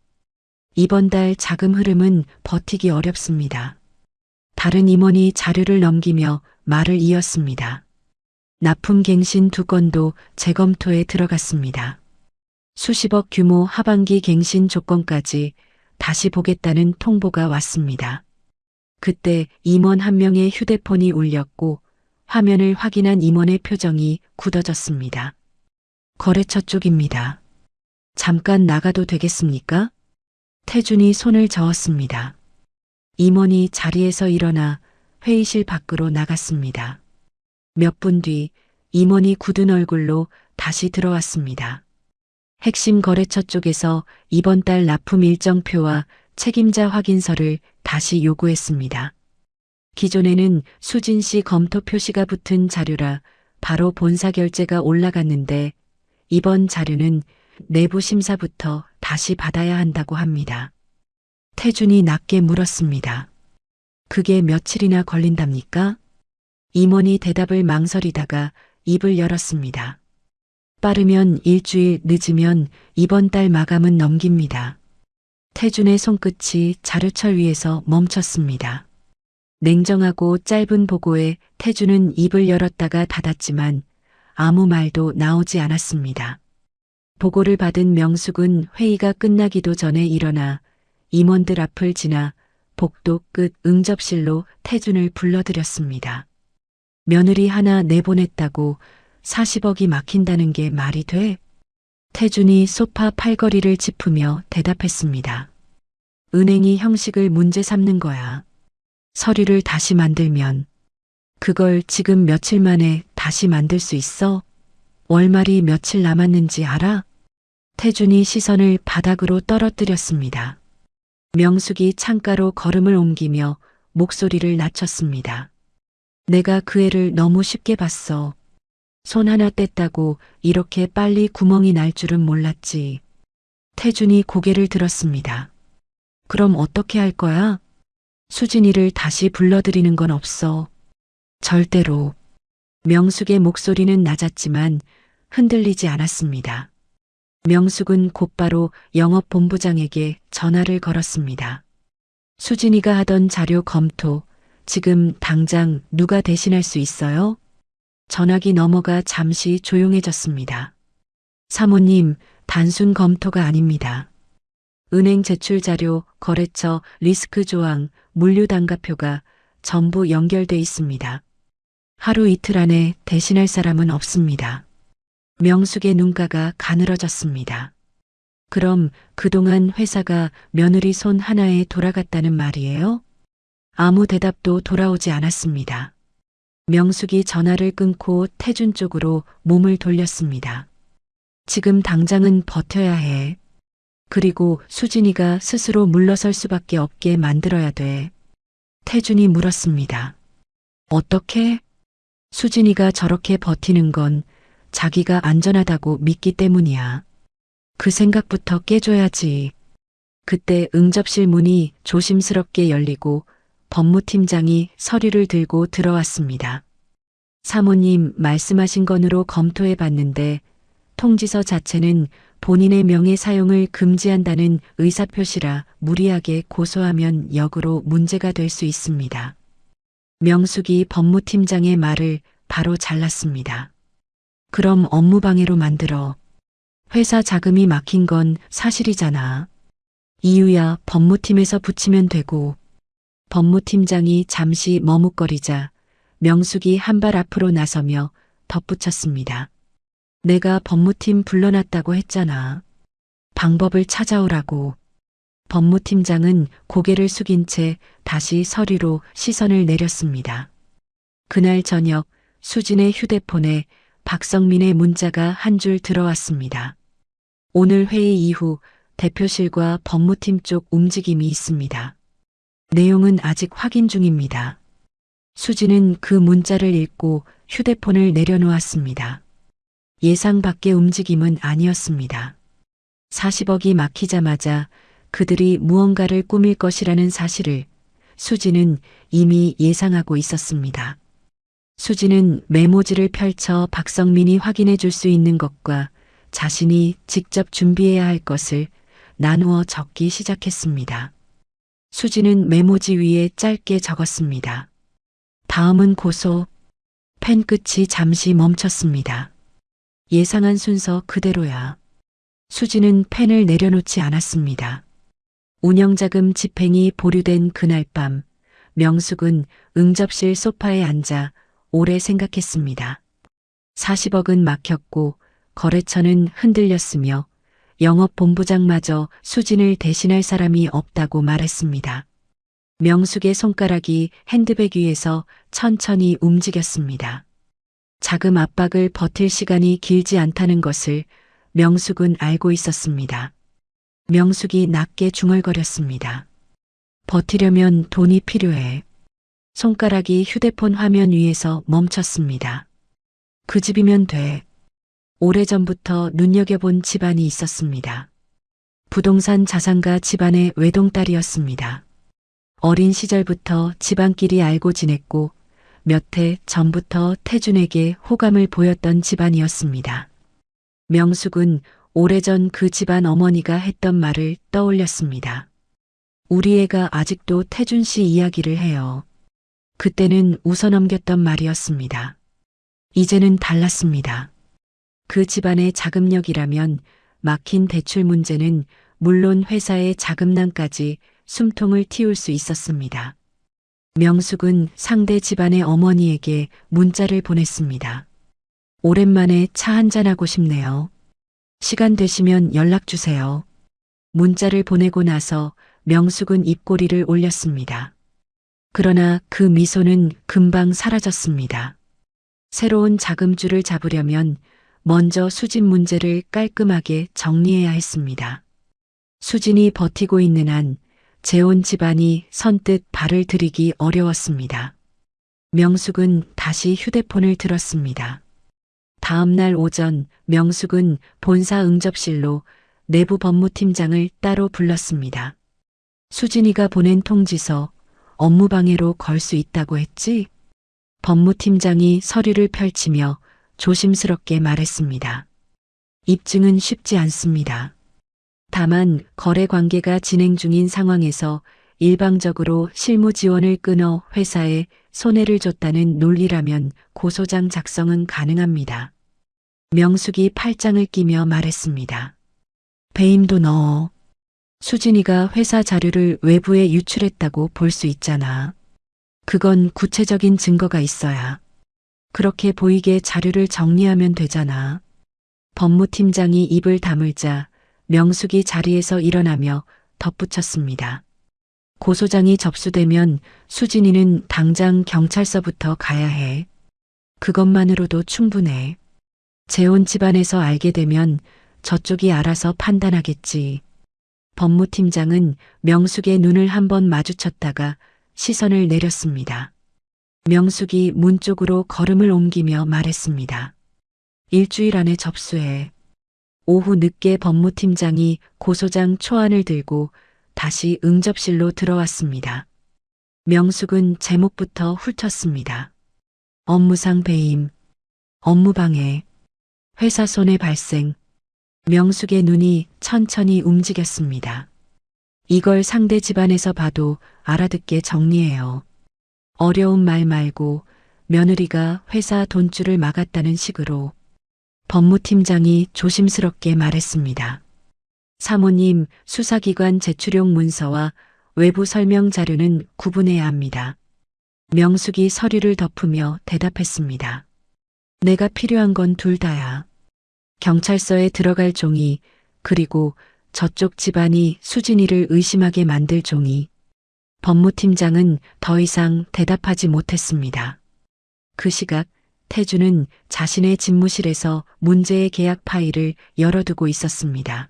이번 달 자금 흐름은 버티기 어렵습니다. 다른 임원이 자료를 넘기며 말을 이었습니다. 납품 갱신 2건도 재검토에 들어갔습니다. 수십억 규모 하반기 갱신 조건까지 다시 보겠다는 통보가 왔습니다. 그때 임원 한 명의 휴대폰이 울렸고 화면을 확인한 임원의 표정이 굳어졌습니다. 거래처 쪽입니다. 잠깐 나가도 되겠습니까? 태준이 손을 저었습니다. 임원이 자리에서 일어나 회의실 밖으로 나갔습니다. 몇 분 뒤 임원이 굳은 얼굴로 다시 들어왔습니다. 핵심 거래처 쪽에서 이번 달 납품 일정표와 책임자 확인서를 다시 요구했습니다. 기존에는 수진 씨 검토 표시가 붙은 자료라 바로 본사 결제가 올라갔는데 이번 자료는 내부 심사부터 다시 받아야 한다고 합니다. 태준이 낮게 물었습니다. 그게 며칠이나 걸린답니까? 임원이 대답을 망설이다가 입을 열었습니다. 빠르면 일주일, 늦으면 이번 달 마감은 넘깁니다. 태준의 손끝이 자료철 위에서 멈췄습니다. 냉정하고 짧은 보고에 태준은 입을 열었다가 닫았지만 아무 말도 나오지 않았습니다. 보고를 받은 명숙은 회의가 끝나기도 전에 일어나 임원들 앞을 지나 복도 끝 응접실로 태준을 불러들였습니다. 며느리 하나 내보냈다고 40억이 막힌다는 게 말이 돼? 태준이 소파 팔걸이를 짚으며 대답했습니다. 은행이 형식을 문제 삼는 거야. 서류를 다시 만들면 그걸 지금 며칠 만에 다시 만들 수 있어? 월말이 며칠 남았는지 알아? 태준이 시선을 바닥으로 떨어뜨렸습니다. 명숙이 창가로 걸음을 옮기며 목소리를 낮췄습니다. 내가 그 애를 너무 쉽게 봤어. 손 하나 뗐다고 이렇게 빨리 구멍이 날 줄은 몰랐지. 태준이 고개를 들었습니다. 그럼 어떻게 할 거야? 수진이를 다시 불러들이는 건 없어. 절대로. 명숙의 목소리는 낮았지만 흔들리지 않았습니다. 명숙은 곧바로 영업본부장에게 전화를 걸었습니다. 수진이가 하던 자료 검토, 지금 당장 누가 대신할 수 있어요? 전화기 넘어가 잠시 조용해졌습니다. 사모님, 단순 검토가 아닙니다. 은행 제출 자료, 거래처, 리스크 조항, 물류 단가표가 전부 연결돼 있습니다. 하루 이틀 안에 대신할 사람은 없습니다. 명숙의 눈가가 가늘어졌습니다. 그럼 그동안 회사가 며느리 손 하나에 돌아갔다는 말이에요? 아무 대답도 돌아오지 않았습니다. 명숙이 전화를 끊고 태준 쪽으로 몸을 돌렸습니다. 지금 당장은 버텨야 해. 그리고 수진이가 스스로 물러설 수밖에 없게 만들어야 돼. 태준이 물었습니다. 어떻게? 수진이가 저렇게 버티는 건 자기가 안전하다고 믿기 때문이야. 그 생각부터 깨줘야지. 그때 응접실 문이 조심스럽게 열리고 법무팀장이 서류를 들고 들어왔습니다. 사모님 말씀하신 건으로 검토해 봤는데 통지서 자체는 본인의 명의 사용을 금지한다는 의사표시라 무리하게 고소하면 역으로 문제가 될 수 있습니다. 명숙이 법무팀장의 말을 바로 잘랐습니다. 그럼 업무방해로 만들어. 회사 자금이 막힌 건 사실이잖아. 이유야 법무팀에서 붙이면 되고. 법무팀장이 잠시 머뭇거리자 명숙이 한 발 앞으로 나서며 덧붙였습니다. 내가 법무팀 불러놨다고 했잖아. 방법을 찾아오라고. 법무팀장은 고개를 숙인 채 다시 서류로 시선을 내렸습니다. 그날 저녁 수진의 휴대폰에 박성민의 문자가 한 줄 들어왔습니다. 오늘 회의 이후 대표실과 법무팀 쪽 움직임이 있습니다. 내용은 아직 확인 중입니다. 수진은 그 문자를 읽고 휴대폰을 내려놓았습니다. 예상 밖의 움직임은 아니었습니다. 40억이 막히자마자 그들이 무언가를 꾸밀 것이라는 사실을 수진은 이미 예상하고 있었습니다. 수진은 메모지를 펼쳐 박성민이 확인해 줄 수 있는 것과 자신이 직접 준비해야 할 것을 나누어 적기 시작했습니다. 수진은 메모지 위에 짧게 적었습니다. 다음은 고소. 펜 끝이 잠시 멈췄습니다. 예상한 순서 그대로야. 수진은 펜을 내려놓지 않았습니다. 운영자금 집행이 보류된 그날 밤, 명숙은 응접실 소파에 앉아 오래 생각했습니다. 40억은 막혔고 거래처는 흔들렸으며 영업본부장마저 수진을 대신할 사람이 없다고 말했습니다. 명숙의 손가락이 핸드백 위에서 천천히 움직였습니다. 자금 압박을 버틸 시간이 길지 않다는 것을 명숙은 알고 있었습니다. 명숙이 낮게 중얼거렸습니다. 버티려면 돈이 필요해. 손가락이 휴대폰 화면 위에서 멈췄습니다. 그 집이면 돼. 오래전부터 눈여겨본 집안이 있었습니다. 부동산 자산가 집안의 외동딸이었습니다. 어린 시절부터 집안끼리 알고 지냈고 몇 해 전부터 태준에게 호감을 보였던 집안이었습니다. 명숙은 오래전 그 집안 어머니가 했던 말을 떠올렸습니다. 우리 애가 아직도 태준 씨 이야기를 해요. 그때는 웃어넘겼던 말이었습니다. 이제는 달랐습니다. 그 집안의 자금력이라면 막힌 대출 문제는 물론 회사의 자금난까지 숨통을 틔울 수 있었습니다. 명숙은 상대 집안의 어머니에게 문자를 보냈습니다. 오랜만에 차 한잔하고 싶네요. 시간 되시면 연락 주세요. 문자를 보내고 나서 명숙은 입꼬리를 올렸습니다. 그러나 그 미소는 금방 사라졌습니다. 새로운 자금줄을 잡으려면 먼저 수진 문제를 깔끔하게 정리해야 했습니다. 수진이 버티고 있는 한 재혼 집안이 선뜻 발을 들이기 어려웠습니다. 명숙은 다시 휴대폰을 들었습니다. 다음 날 오전 명숙은 본사 응접실로 내부 법무팀장을 따로 불렀습니다. 수진이가 보낸 통지서 업무방해로 걸 수 있다고 했지? 법무팀장이 서류를 펼치며 조심스럽게 말했습니다. 입증은 쉽지 않습니다. 다만 거래 관계가 진행 중인 상황에서 일방적으로 실무 지원을 끊어 회사에 손해를 줬다는 논리라면 고소장 작성은 가능합니다. 명숙이 팔짱을 끼며 말했습니다. 배임도 넣어. 수진이가 회사 자료를 외부에 유출했다고 볼 수 있잖아. 그건 구체적인 증거가 있어야. 그렇게 보이게 자료를 정리하면 되잖아. 법무팀장이 입을 다물자 명숙이 자리에서 일어나며 덧붙였습니다. 고소장이 접수되면 수진이는 당장 경찰서부터 가야 해. 그것만으로도 충분해. 재혼 집안에서 알게 되면 저쪽이 알아서 판단하겠지. 법무팀장은 명숙의 눈을 한번 마주쳤다가 시선을 내렸습니다. 명숙이 문 쪽으로 걸음을 옮기며 말했습니다. 일주일 안에 접수해. 오후 늦게 법무팀장이 고소장 초안을 들고 다시 응접실로 들어왔습니다. 명숙은 제목부터 훑었습니다. 업무상 배임, 업무방해, 회사 손해 발생. 명숙의 눈이 천천히 움직였습니다. 이걸 상대 집안에서 봐도 알아듣게 정리해요. 어려운 말 말고 며느리가 회사 돈줄을 막았다는 식으로. 법무팀장이 조심스럽게 말했습니다. 사모님, 수사기관 제출용 문서와 외부 설명 자료는 구분해야 합니다. 명숙이 서류를 덮으며 대답했습니다. 내가 필요한 건 둘 다야. 경찰서에 들어갈 종이, 그리고 저쪽 집안이 수진이를 의심하게 만들 종이. 법무팀장은 더 이상 대답하지 못했습니다. 그 시각 태주는 자신의 집무실에서 문제의 계약 파일을 열어두고 있었습니다.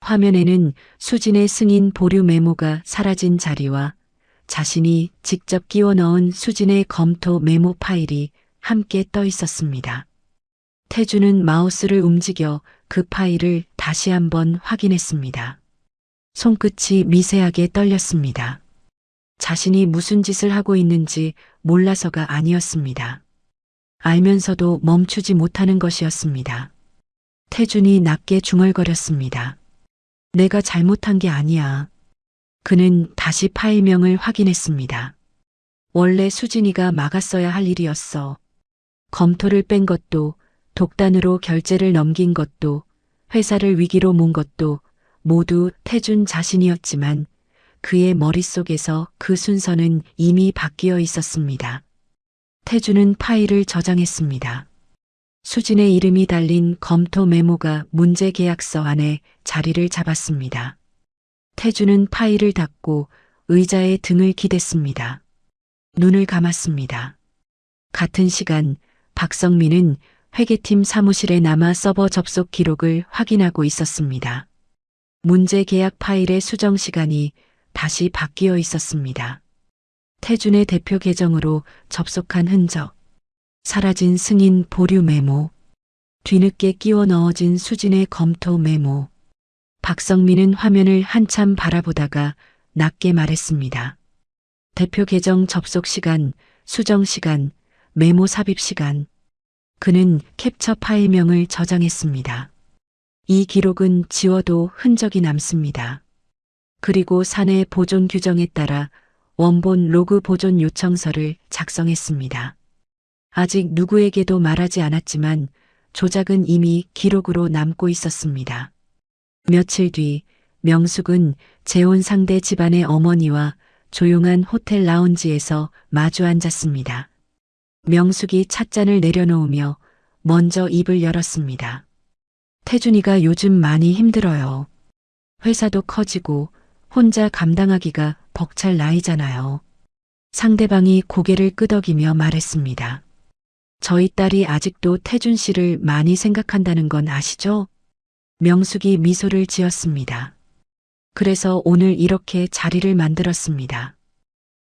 화면에는 수진의 승인 보류 메모가 사라진 자리와 자신이 직접 끼워 넣은 수진의 검토 메모 파일이 함께 떠 있었습니다. 태주는 마우스를 움직여 그 파일을 다시 한번 확인했습니다. 손끝이 미세하게 떨렸습니다. 자신이 무슨 짓을 하고 있는지 몰라서가 아니었습니다. 알면서도 멈추지 못하는 것이었습니다. 태준이 낮게 중얼거렸습니다. 내가 잘못한 게 아니야. 그는 다시 파일명을 확인했습니다. 원래 수진이가 막았어야 할 일이었어. 검토를 뺀 것도, 독단으로 결제를 넘긴 것도, 회사를 위기로 몬 것도 모두 태준 자신이었지만 그의 머릿속에서 그 순서는 이미 바뀌어 있었습니다. 태준은 파일을 저장했습니다. 수진의 이름이 달린 검토 메모가 문제 계약서 안에 자리를 잡았습니다. 태준은 파일을 닫고 의자에 등을 기댔습니다. 눈을 감았습니다. 같은 시간 박성민은 회계팀 사무실에 남아 서버 접속 기록을 확인하고 있었습니다. 문제 계약 파일의 수정 시간이 다시 바뀌어 있었습니다. 태준의 대표 계정으로 접속한 흔적, 사라진 승인 보류 메모, 뒤늦게 끼워 넣어진 수진의 검토 메모. 박성민은 화면을 한참 바라보다가 낮게 말했습니다. 대표 계정 접속 시간, 수정 시간, 메모 삽입 시간. 그는 캡처 파일명을 저장했습니다. 이 기록은 지워도 흔적이 남습니다. 그리고 사내 보존 규정에 따라 원본 로그 보존 요청서를 작성했습니다. 아직 누구에게도 말하지 않았지만 조작은 이미 기록으로 남고 있었습니다. 며칠 뒤 명숙은 재혼 상대 집안의 어머니와 조용한 호텔 라운지에서 마주 앉았습니다. 명숙이 찻잔을 내려놓으며 먼저 입을 열었습니다. 태준이가 요즘 많이 힘들어요. 회사도 커지고 혼자 감당하기가 벅찰 나이잖아요. 상대방이 고개를 끄덕이며 말했습니다. 저희 딸이 아직도 태준 씨를 많이 생각한다는 건 아시죠? 명숙이 미소를 지었습니다. 그래서 오늘 이렇게 자리를 만들었습니다.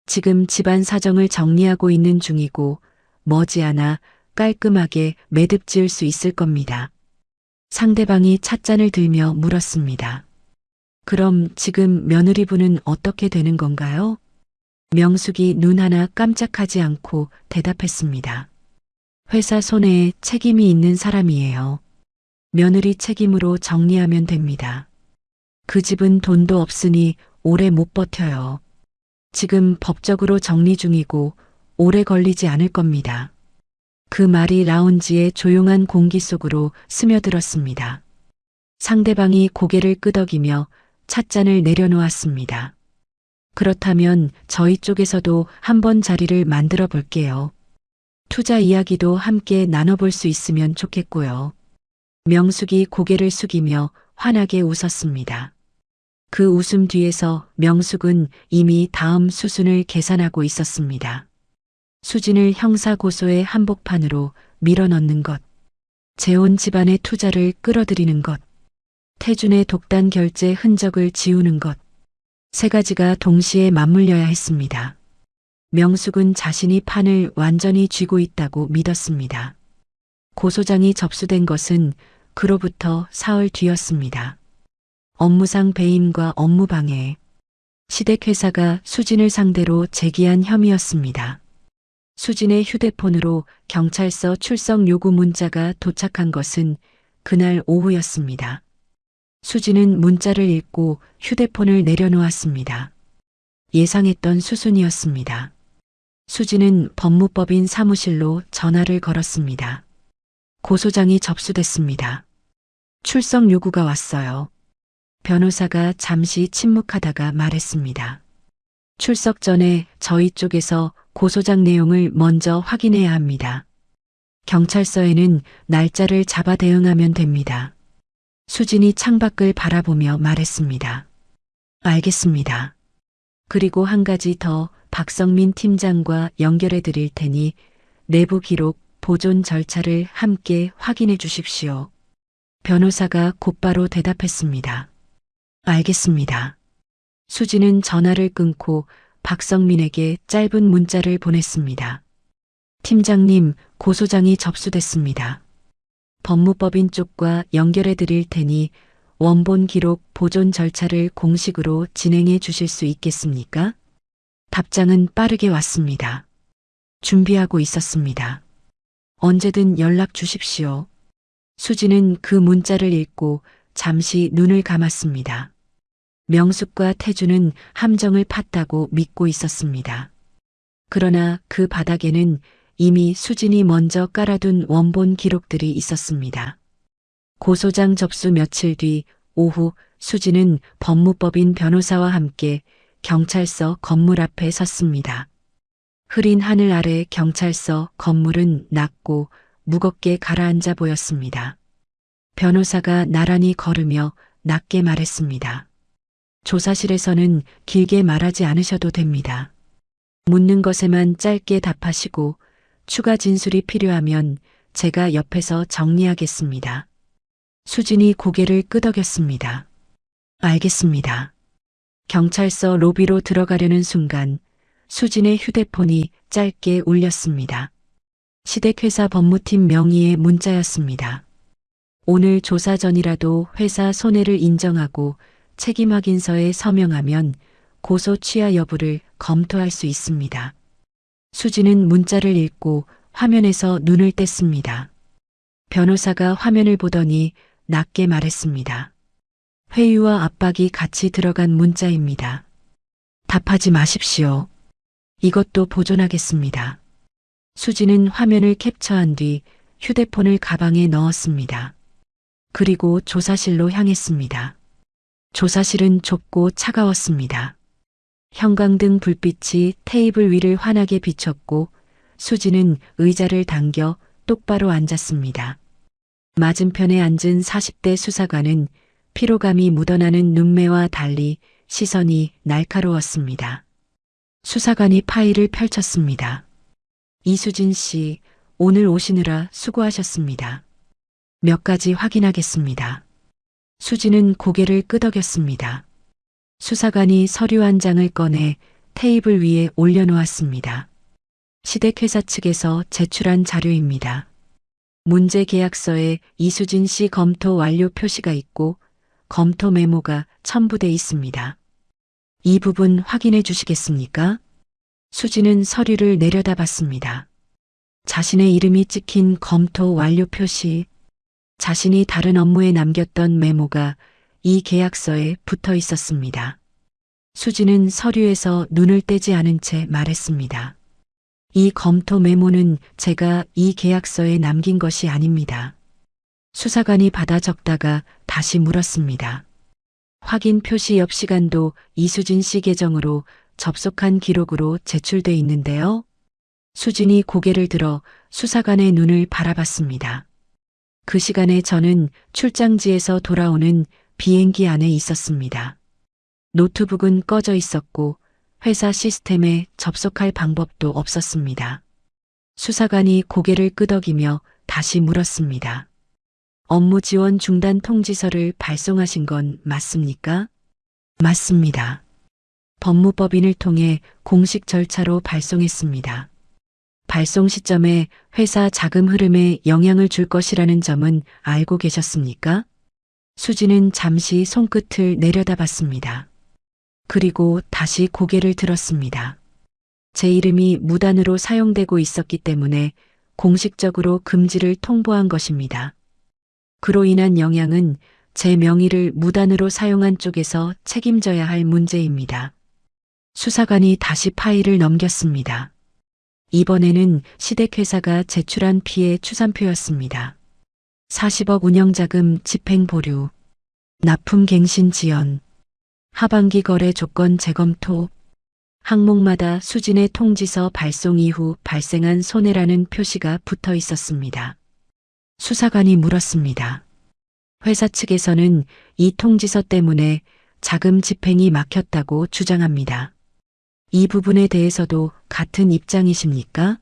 지금 집안 사정을 정리하고 있는 중이고 머지않아 깔끔하게 매듭 지을 수 있을 겁니다. 상대방이 찻잔을 들며 물었습니다. 그럼 지금 며느리분은 어떻게 되는 건가요? 명숙이 눈 하나 깜짝하지 않고 대답했습니다. 회사 손해에 책임이 있는 사람이에요. 며느리 책임으로 정리하면 됩니다. 그 집은 돈도 없으니 오래 못 버텨요. 지금 법적으로 정리 중이고 오래 걸리지 않을 겁니다. 그 말이 라운지의 조용한 공기 속으로 스며들었습니다. 상대방이 고개를 끄덕이며 찻잔을 내려놓았습니다. 그렇다면 저희 쪽에서도 한번 자리를 만들어 볼게요. 투자 이야기도 함께 나눠볼 수 있으면 좋겠고요. 명숙이 고개를 숙이며 환하게 웃었습니다. 그 웃음 뒤에서 명숙은 이미 다음 수순을 계산하고 있었습니다. 수진을 형사고소의 한복판으로 밀어넣는 것, 재혼 집안의 투자를 끌어들이는 것, 태준의 독단 결제 흔적을 지우는 것, 세 가지가 동시에 맞물려야 했습니다. 명숙은 자신이 판을 완전히 쥐고 있다고 믿었습니다. 고소장이 접수된 것은 그로부터 사흘 뒤였습니다. 업무상 배임과 업무방해, 시댁회사가 수진을 상대로 제기한 혐의였습니다. 수진의 휴대폰으로 경찰서 출석 요구 문자가 도착한 것은 그날 오후였습니다. 수진은 문자를 읽고 휴대폰을 내려놓았습니다. 예상했던 수순이었습니다. 수진은 법무법인 사무실로 전화를 걸었습니다. 고소장이 접수됐습니다. 출석 요구가 왔어요. 변호사가 잠시 침묵하다가 말했습니다. 출석 전에 저희 쪽에서 고소장 내용을 먼저 확인해야 합니다. 경찰서에는 날짜를 잡아 대응하면 됩니다. 수진이 창밖을 바라보며 말했습니다. 알겠습니다. 그리고 한 가지 더 박성민 팀장과 연결해 드릴 테니 내부 기록 보존 절차를 함께 확인해 주십시오. 변호사가 곧바로 대답했습니다. 알겠습니다. 수진은 전화를 끊고 박성민에게 짧은 문자를 보냈습니다. 팀장님, 고소장이 접수됐습니다. 법무법인 쪽과 연결해 드릴 테니 원본 기록 보존 절차를 공식으로 진행해 주실 수 있겠습니까? 답장은 빠르게 왔습니다. 준비하고 있었습니다. 언제든 연락 주십시오. 수진은 그 문자를 읽고 잠시 눈을 감았습니다. 명숙과 태주는 함정을 팠다고 믿고 있었습니다. 그러나 그 바닥에는 이미 수진이 먼저 깔아둔 원본 기록들이 있었습니다. 고소장 접수 며칠 뒤 오후 수진은 법무법인 변호사와 함께 경찰서 건물 앞에 섰습니다. 흐린 하늘 아래 경찰서 건물은 낮고 무겁게 가라앉아 보였습니다. 변호사가 나란히 걸으며 낮게 말했습니다. 조사실에서는 길게 말하지 않으셔도 됩니다. 묻는 것에만 짧게 답하시고 추가 진술이 필요하면 제가 옆에서 정리하겠습니다. 수진이 고개를 끄덕였습니다. 알겠습니다. 경찰서 로비로 들어가려는 순간 수진의 휴대폰이 짧게 울렸습니다. 시댁회사 법무팀 명의의 문자였습니다. 오늘 조사 전이라도 회사 손해를 인정하고 책임 확인서에 서명하면 고소 취하 여부를 검토할 수 있습니다. 수진은 문자를 읽고 화면에서 눈을 뗐습니다. 변호사가 화면을 보더니 낮게 말했습니다. 회유와 압박이 같이 들어간 문자입니다. 답하지 마십시오. 이것도 보존하겠습니다. 수진은 화면을 캡처한 뒤 휴대폰을 가방에 넣었습니다. 그리고 조사실로 향했습니다. 조사실은 좁고 차가웠습니다. 형광등 불빛이 테이블 위를 환하게 비췄고 수진은 의자를 당겨 똑바로 앉았습니다. 맞은편에 앉은 40대 수사관은 피로감이 묻어나는 눈매와 달리 시선이 날카로웠습니다. 수사관이 파일을 펼쳤습니다. 이수진 씨, 오늘 오시느라 수고하셨습니다. 몇 가지 확인하겠습니다. 수진은 고개를 끄덕였습니다. 수사관이 서류 한 장을 꺼내 테이블 위에 올려놓았습니다. 시댁회사 측에서 제출한 자료입니다. 문제 계약서에 이수진 씨 검토 완료 표시가 있고 검토 메모가 첨부돼 있습니다. 이 부분 확인해 주시겠습니까? 수진은 서류를 내려다봤습니다. 자신의 이름이 찍힌 검토 완료 표시, 자신이 다른 업무에 남겼던 메모가 이 계약서에 붙어 있었습니다. 수진은 서류에서 눈을 떼지 않은 채 말했습니다. 이 검토 메모는 제가 이 계약서에 남긴 것이 아닙니다. 수사관이 받아 적다가 다시 물었습니다. 확인 표시 옆 시간도 이수진 씨 계정으로 접속한 기록으로 제출돼 있는데요. 수진이 고개를 들어 수사관의 눈을 바라봤습니다. 그 시간에 저는 출장지에서 돌아오는 비행기 안에 있었습니다. 노트북은 꺼져 있었고 회사 시스템에 접속할 방법도 없었습니다. 수사관이 고개를 끄덕이며 다시 물었습니다. 업무 지원 중단 통지서를 발송하신 건 맞습니까? 맞습니다. 법무법인을 통해 공식 절차로 발송했습니다. 발송 시점에 회사 자금 흐름에 영향을 줄 것이라는 점은 알고 계셨습니까? 수지는 잠시 손끝을 내려다봤습니다. 그리고 다시 고개를 들었습니다. 제 이름이 무단으로 사용되고 있었기 때문에 공식적으로 금지를 통보한 것입니다. 그로 인한 영향은 제 명의를 무단으로 사용한 쪽에서 책임져야 할 문제입니다. 수사관이 다시 파일을 넘겼습니다. 이번에는 시댁회사가 제출한 피해 추산표였습니다. 40억 운영자금 집행 보류, 납품 갱신 지연, 하반기 거래 조건 재검토, 항목마다 수진의 통지서 발송 이후 발생한 손해라는 표시가 붙어 있었습니다. 수사관이 물었습니다. 회사 측에서는 이 통지서 때문에 자금 집행이 막혔다고 주장합니다. 이 부분에 대해서도 같은 입장이십니까?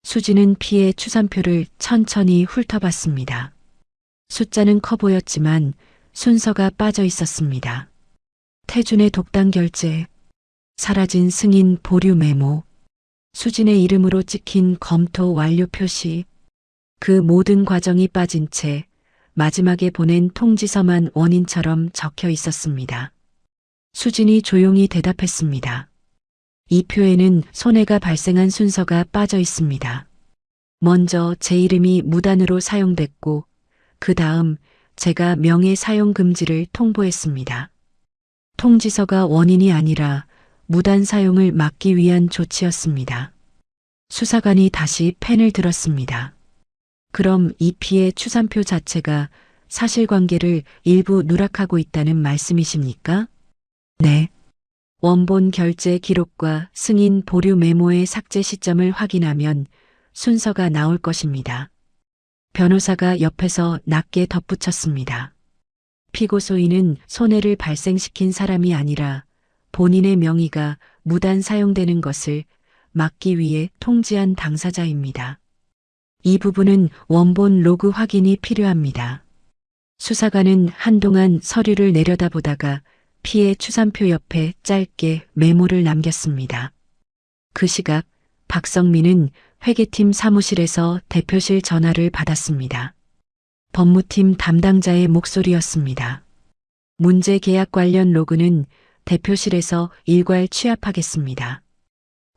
수지는 피해 추산표를 천천히 훑어봤습니다. 숫자는 커 보였지만 순서가 빠져 있었습니다. 태준의 독단 결제, 사라진 승인 보류 메모, 수진의 이름으로 찍힌 검토 완료 표시, 그 모든 과정이 빠진 채 마지막에 보낸 통지서만 원인처럼 적혀 있었습니다. 수진이 조용히 대답했습니다. 이 표에는 손해가 발생한 순서가 빠져 있습니다. 먼저 제 이름이 무단으로 사용됐고, 그 다음 제가 명예 사용 금지를 통보했습니다. 통지서가 원인이 아니라 무단 사용을 막기 위한 조치였습니다. 수사관이 다시 펜을 들었습니다. 그럼 이 피해 추산표 자체가 사실관계를 일부 누락하고 있다는 말씀이십니까? 네. 원본 결제 기록과 승인 보류 메모의 삭제 시점을 확인하면 순서가 나올 것입니다. 변호사가 옆에서 낮게 덧붙였습니다. 피고소인은 손해를 발생시킨 사람이 아니라 본인의 명의가 무단 사용되는 것을 막기 위해 통지한 당사자입니다. 이 부분은 원본 로그 확인이 필요합니다. 수사관은 한동안 서류를 내려다보다가 피해 추산표 옆에 짧게 메모를 남겼습니다. 그 시각 박성민은 회계팀 사무실에서 대표실 전화를 받았습니다. 법무팀 담당자의 목소리였습니다. 문제 계약 관련 로그는 대표실에서 일괄 취합하겠습니다.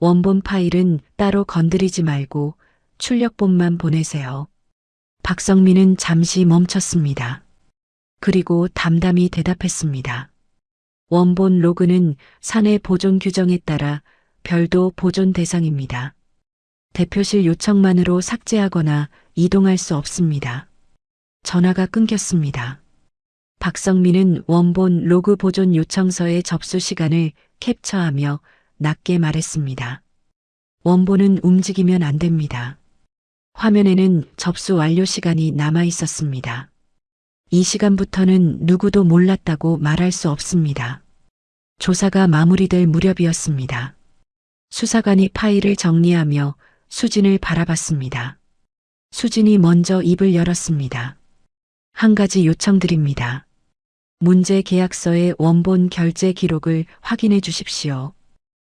원본 파일은 따로 건드리지 말고 출력본만 보내세요. 박성민은 잠시 멈췄습니다. 그리고 담담히 대답했습니다. 원본 로그는 사내 보존 규정에 따라 별도 보존 대상입니다. 대표실 요청만으로 삭제하거나 이동할 수 없습니다. 전화가 끊겼습니다. 박성민은 원본 로그 보존 요청서의 접수 시간을 캡처하며 낮게 말했습니다. 원본은 움직이면 안 됩니다. 화면에는 접수 완료 시간이 남아 있었습니다. 이 시간부터는 누구도 몰랐다고 말할 수 없습니다. 조사가 마무리될 무렵이었습니다. 수사관이 파일을 정리하며 수진을 바라봤습니다. 수진이 먼저 입을 열었습니다. 한 가지 요청드립니다. 문제 계약서의 원본 결제 기록을 확인해 주십시오.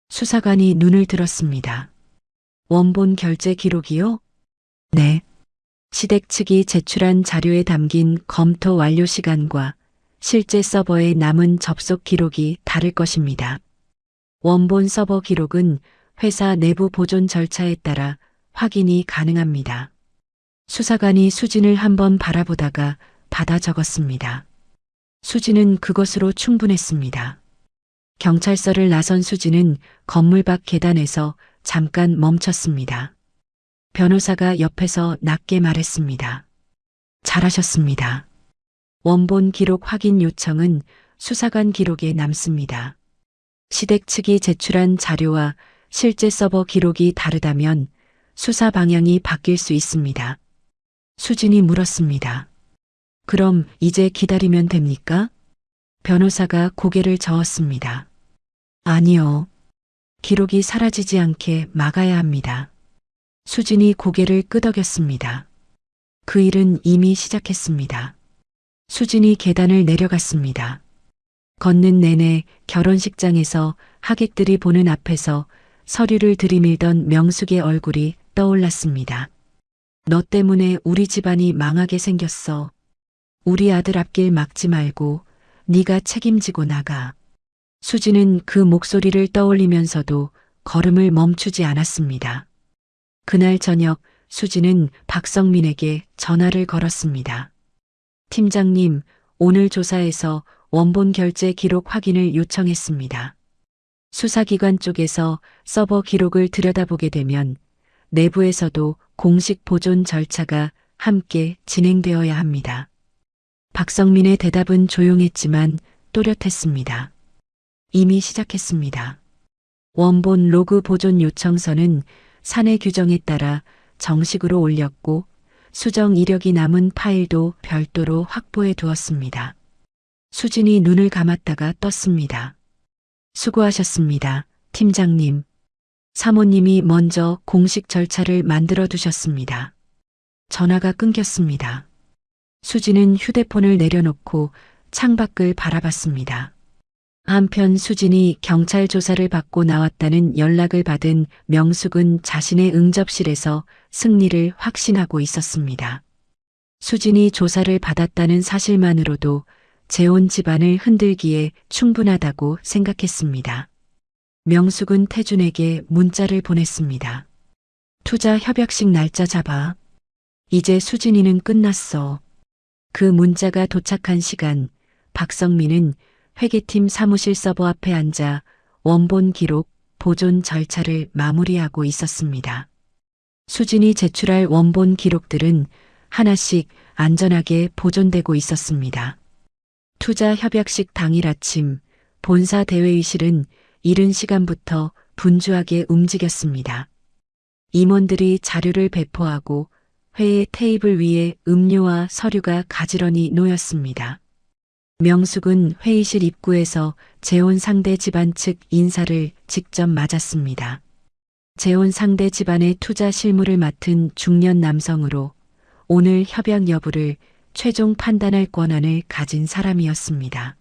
수사관이 눈을 들었습니다. 원본 결제 기록이요? 네. 시댁 측이 제출한 자료에 담긴 검토 완료 시간과 실제 서버에 남은 접속 기록이 다를 것입니다. 원본 서버 기록은 회사 내부 보존 절차에 따라 확인이 가능합니다. 수사관이 수진을 한번 바라보다가 받아 적었습니다. 수진은 그것으로 충분했습니다. 경찰서를 나선 수진은 건물 밖 계단에서 잠깐 멈췄습니다. 변호사가 옆에서 낮게 말했습니다. 잘하셨습니다. 원본 기록 확인 요청은 수사관 기록에 남습니다. 시댁 측이 제출한 자료와 실제 서버 기록이 다르다면 수사 방향이 바뀔 수 있습니다. 수진이 물었습니다. 그럼 이제 기다리면 됩니까? 변호사가 고개를 저었습니다. 아니요. 기록이 사라지지 않게 막아야 합니다. 수진이 고개를 끄덕였습니다. 그 일은 이미 시작했습니다. 수진이 계단을 내려갔습니다. 걷는 내내 결혼식장에서 하객들이 보는 앞에서 서류를 들이밀던 명숙의 얼굴이 떠올랐습니다. 너 때문에 우리 집안이 망하게 생겼어. 우리 아들 앞길 막지 말고 네가 책임지고 나가. 수진은 그 목소리를 떠올리면서도 걸음을 멈추지 않았습니다. 그날 저녁 수진은 박성민에게 전화를 걸었습니다. 팀장님, 오늘 조사에서 원본 결제 기록 확인을 요청했습니다. 수사기관 쪽에서 서버 기록을 들여다보게 되면 내부에서도 공식 보존 절차가 함께 진행되어야 합니다. 박성민의 대답은 조용했지만 또렷했습니다. 이미 시작했습니다. 원본 로그 보존 요청서는 사내 규정에 따라 정식으로 올렸고 수정 이력이 남은 파일도 별도로 확보해 두었습니다. 수진이 눈을 감았다가 떴습니다. 수고하셨습니다, 팀장님. 사모님이 먼저 공식 절차를 만들어 두셨습니다. 전화가 끊겼습니다. 수진은 휴대폰을 내려놓고 창밖을 바라봤습니다. 한편 수진이 경찰 조사를 받고 나왔다는 연락을 받은 명숙은 자신의 응접실에서 승리를 확신하고 있었습니다. 수진이 조사를 받았다는 사실만으로도 재혼 집안을 흔들기에 충분하다고 생각했습니다. 명숙은 태준에게 문자를 보냈습니다. 투자 협약식 날짜 잡아. 이제 수진이는 끝났어. 그 문자가 도착한 시간, 박성민은 회계팀 사무실 서버 앞에 앉아 원본 기록 보존 절차를 마무리하고 있었습니다. 수진이 제출할 원본 기록들은 하나씩 안전하게 보존되고 있었습니다. 투자 협약식 당일 아침 본사 대회의실은 이른 시간부터 분주하게 움직였습니다. 임원들이 자료를 배포하고 회의 테이블 위에 음료와 서류가 가지런히 놓였습니다. 명숙은 회의실 입구에서 재혼 상대 집안 측 인사를 직접 맞았습니다. 재혼 상대 집안의 투자 실무를 맡은 중년 남성으로 오늘 협약 여부를 최종 판단할 권한을 가진 사람이었습니다.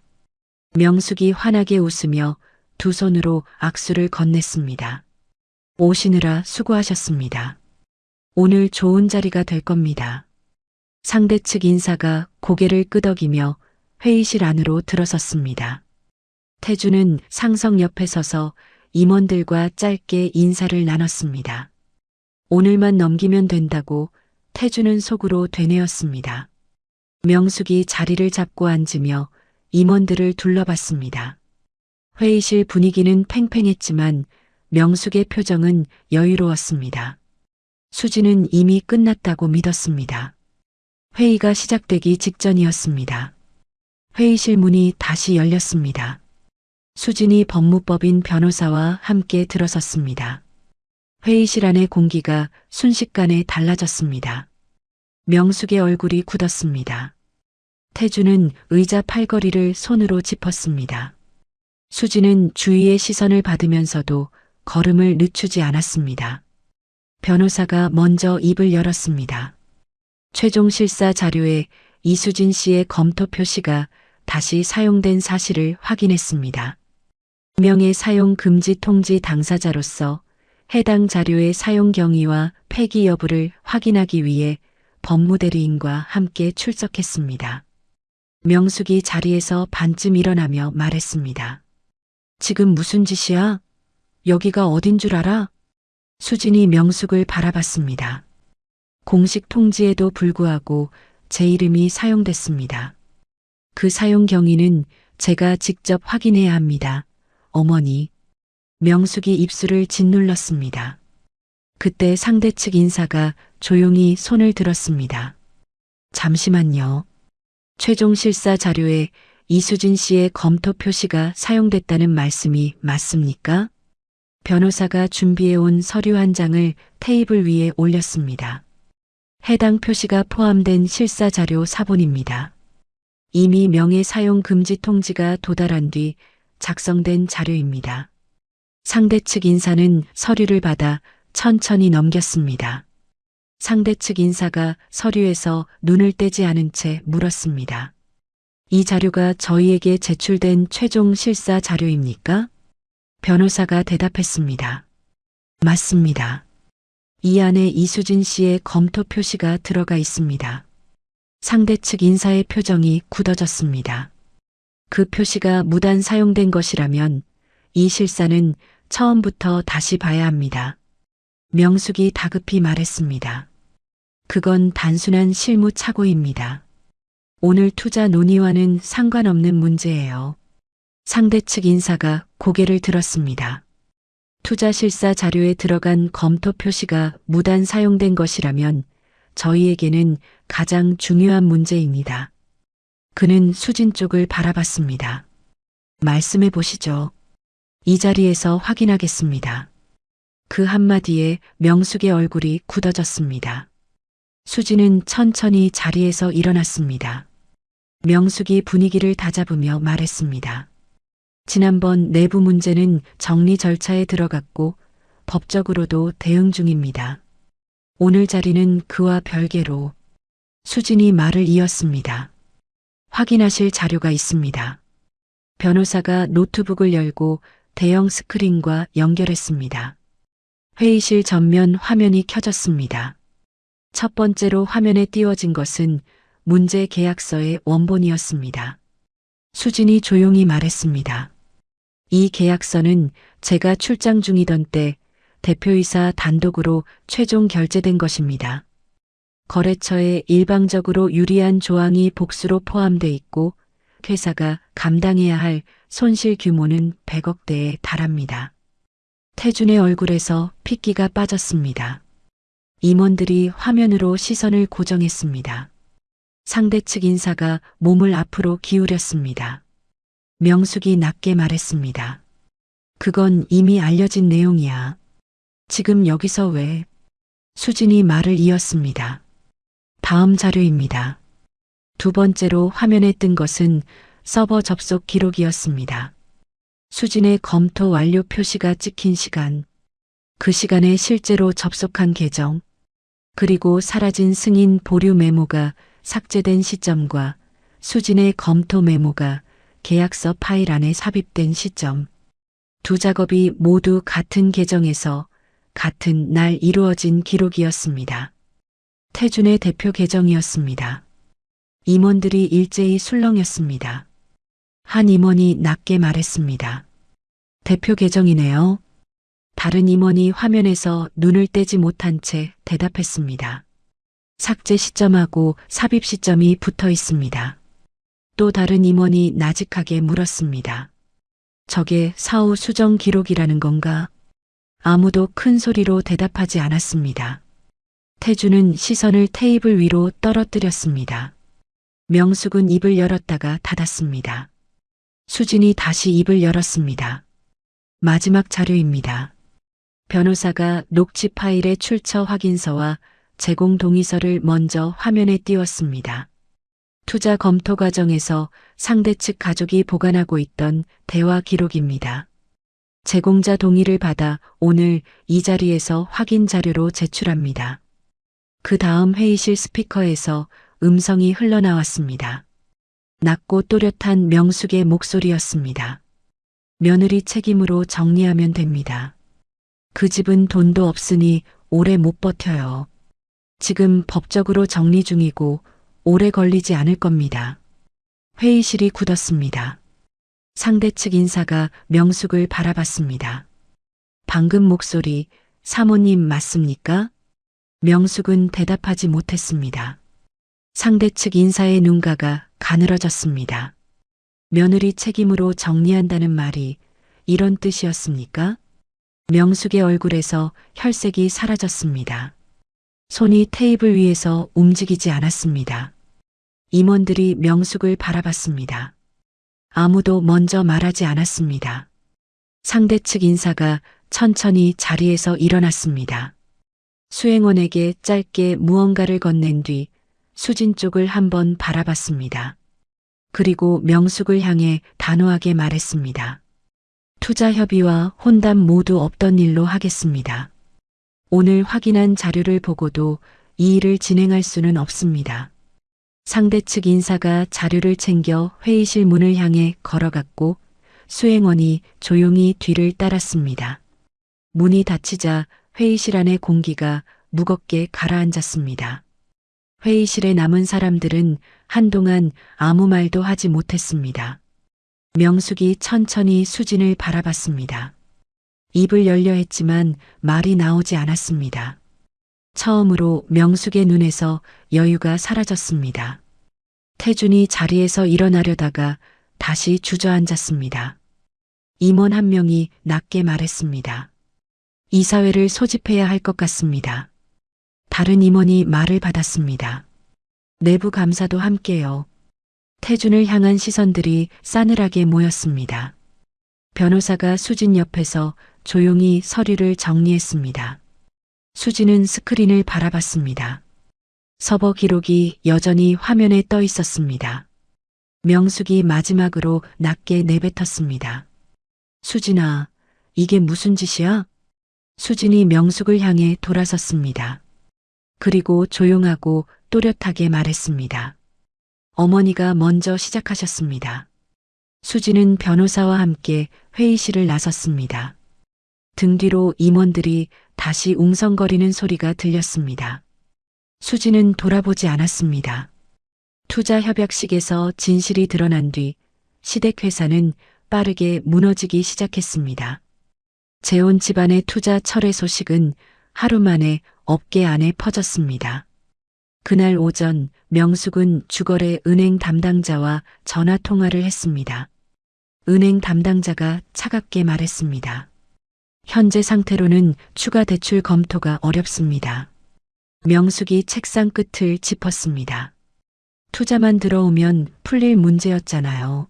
명숙이 환하게 웃으며 두 손으로 악수를 건넸습니다. 오시느라 수고하셨습니다. 오늘 좋은 자리가 될 겁니다. 상대 측 인사가 고개를 끄덕이며 회의실 안으로 들어섰습니다. 태주는 상석 옆에 서서 임원들과 짧게 인사를 나눴습니다. 오늘만 넘기면 된다고 태주는 속으로 되뇌었습니다. 명숙이 자리를 잡고 앉으며 임원들을 둘러봤습니다. 회의실 분위기는 팽팽했지만 명숙의 표정은 여유로웠습니다. 수진은 이미 끝났다고 믿었습니다. 회의가 시작되기 직전이었습니다. 회의실 문이 다시 열렸습니다. 수진이 법무법인 변호사와 함께 들어섰습니다. 회의실 안의 공기가 순식간에 달라졌습니다. 명숙의 얼굴이 굳었습니다. 태주는 의자 팔걸이를 손으로 짚었습니다. 수진은 주위의 시선을 받으면서도 걸음을 늦추지 않았습니다. 변호사가 먼저 입을 열었습니다. 최종 실사 자료에 이수진 씨의 검토 표시가 다시 사용된 사실을 확인했습니다. 명의 사용 금지 통지 당사자로서 해당 자료의 사용 경위와 폐기 여부를 확인하기 위해 법무대리인과 함께 출석했습니다. 명숙이 자리에서 반쯤 일어나며 말했습니다. 지금 무슨 짓이야? 여기가 어딘 줄 알아? 수진이 명숙을 바라봤습니다. 공식 통지에도 불구하고 제 이름이 사용됐습니다. 그 사용 경위는 제가 직접 확인해야 합니다. 어머니. 명숙이 입술을 짓눌렀습니다. 그때 상대 측 인사가 조용히 손을 들었습니다. 잠시만요. 최종 실사 자료에 이수진 씨의 검토 표시가 사용됐다는 말씀이 맞습니까? 변호사가 준비해온 서류 한 장을 테이블 위에 올렸습니다. 해당 표시가 포함된 실사 자료 사본입니다. 이미 명예 사용 금지 통지가 도달한 뒤 작성된 자료입니다. 상대 측 인사는 서류를 받아 천천히 넘겼습니다. 상대 측 인사가 서류에서 눈을 떼지 않은 채 물었습니다. 이 자료가 저희에게 제출된 최종 실사 자료입니까? 변호사가 대답했습니다. 맞습니다. 이 안에 이수진 씨의 검토 표시가 들어가 있습니다. 상대 측 인사의 표정이 굳어졌습니다. 그 표시가 무단 사용된 것이라면 이 실사는 처음부터 다시 봐야 합니다. 명숙이 다급히 말했습니다. 그건 단순한 실무 착오입니다. 오늘 투자 논의와는 상관없는 문제예요. 상대 측 인사가 고개를 들었습니다. 투자 실사 자료에 들어간 검토 표시가 무단 사용된 것이라면 저희에게는 가장 중요한 문제입니다. 그는 수진 쪽을 바라봤습니다. 말씀해 보시죠. 이 자리에서 확인하겠습니다. 그 한마디에 명숙의 얼굴이 굳어졌습니다. 수진은 천천히 자리에서 일어났습니다. 명숙이 분위기를 다잡으며 말했습니다. 지난번 내부 문제는 정리 절차에 들어갔고 법적으로도 대응 중입니다. 오늘 자리는 그와 별개로. 수진이 말을 이었습니다. 확인하실 자료가 있습니다. 변호사가 노트북을 열고 대형 스크린과 연결했습니다. 회의실 전면 화면이 켜졌습니다. 첫 번째로 화면에 띄워진 것은 문제 계약서의 원본이었습니다. 수진이 조용히 말했습니다. 이 계약서는 제가 출장 중이던 때 대표이사 단독으로 최종 결재된 것입니다. 거래처에 일방적으로 유리한 조항이 복수로 포함돼 있고 회사가 감당해야 할 손실 규모는 100억대에 달합니다. 태준의 얼굴에서 핏기가 빠졌습니다. 임원들이 화면으로 시선을 고정했습니다. 상대 측 인사가 몸을 앞으로 기울였습니다. 명숙이 낮게 말했습니다. 그건 이미 알려진 내용이야. 지금 여기서 왜? 수진이 말을 이었습니다. 다음 자료입니다. 두 번째로 화면에 뜬 것은 서버 접속 기록이었습니다. 수진의 검토 완료 표시가 찍힌 시간, 그 시간에 실제로 접속한 계정, 그리고 사라진 승인 보류 메모가 삭제된 시점과 수진의 검토 메모가 계약서 파일 안에 삽입된 시점. 두 작업이 모두 같은 계정에서 같은 날 이루어진 기록이었습니다. 태준의 대표 계정이었습니다. 임원들이 일제히 술렁였습니다. 한 임원이 낮게 말했습니다. 대표 계정이네요. 다른 임원이 화면에서 눈을 떼지 못한 채 대답했습니다. 삭제 시점하고 삽입 시점이 붙어 있습니다. 또 다른 임원이 나직하게 물었습니다. 저게 사후 수정 기록이라는 건가? 아무도 큰 소리로 대답하지 않았습니다. 태주는 시선을 테이블 위로 떨어뜨렸습니다. 명숙은 입을 열었다가 닫았습니다. 수진이 다시 입을 열었습니다. 마지막 자료입니다. 변호사가 녹취 파일의 출처 확인서와 제공 동의서를 먼저 화면에 띄웠습니다. 투자 검토 과정에서 상대 측 가족이 보관하고 있던 대화 기록입니다. 제공자 동의를 받아 오늘 이 자리에서 확인 자료로 제출합니다. 그 다음 회의실 스피커에서 음성이 흘러나왔습니다. 낮고 또렷한 명숙의 목소리였습니다. 며느리 책임으로 정리하면 됩니다. 그 집은 돈도 없으니 오래 못 버텨요. 지금 법적으로 정리 중이고 오래 걸리지 않을 겁니다. 회의실이 굳었습니다. 상대 측 인사가 명숙을 바라봤습니다. 방금 목소리, 사모님 맞습니까? 명숙은 대답하지 못했습니다. 상대 측 인사의 눈가가 가늘어졌습니다. 며느리 책임으로 정리한다는 말이 이런 뜻이었습니까? 명숙의 얼굴에서 혈색이 사라졌습니다. 손이 테이블 위에서 움직이지 않았습니다. 임원들이 명숙을 바라봤습니다. 아무도 먼저 말하지 않았습니다. 상대 측 인사가 천천히 자리에서 일어났습니다. 수행원에게 짧게 무언가를 건넨 뒤 수진 쪽을 한번 바라봤습니다. 그리고 명숙을 향해 단호하게 말했습니다. 투자 협의와 혼담 모두 없던 일로 하겠습니다. 오늘 확인한 자료를 보고도 이 일을 진행할 수는 없습니다. 상대 측 인사가 자료를 챙겨 회의실 문을 향해 걸어갔고 수행원이 조용히 뒤를 따랐습니다. 문이 닫히자 회의실 안의 공기가 무겁게 가라앉았습니다. 회의실에 남은 사람들은 한동안 아무 말도 하지 못했습니다. 명숙이 천천히 수진을 바라봤습니다. 입을 열려 했지만 말이 나오지 않았습니다. 처음으로 명숙의 눈에서 여유가 사라졌습니다. 태준이 자리에서 일어나려다가 다시 주저앉았습니다. 임원 한 명이 낮게 말했습니다. 이사회를 소집해야 할 것 같습니다. 다른 임원이 말을 받았습니다. 내부 감사도 함께요. 태준을 향한 시선들이 싸늘하게 모였습니다. 변호사가 수진 옆에서 조용히 서류를 정리했습니다. 수진은 스크린을 바라봤습니다. 서버 기록이 여전히 화면에 떠 있었습니다. 명숙이 마지막으로 낮게 내뱉었습니다. 수진아, 이게 무슨 짓이야? 수진이 명숙을 향해 돌아섰습니다. 그리고 조용하고 또렷하게 말했습니다. 어머니가 먼저 시작하셨습니다. 수진은 변호사와 함께 회의실을 나섰습니다. 등 뒤로 임원들이 다시 웅성거리는 소리가 들렸습니다. 수진은 돌아보지 않았습니다. 투자 협약식에서 진실이 드러난 뒤 시댁회사는 빠르게 무너지기 시작했습니다. 재혼 집안의 투자 철회 소식은 하루 만에 업계 안에 퍼졌습니다. 그날 오전 명숙은 주거래 은행 담당자와 전화 통화를 했습니다. 은행 담당자가 차갑게 말했습니다. 현재 상태로는 추가 대출 검토가 어렵습니다. 명숙이 책상 끝을 짚었습니다. 투자만 들어오면 풀릴 문제였잖아요.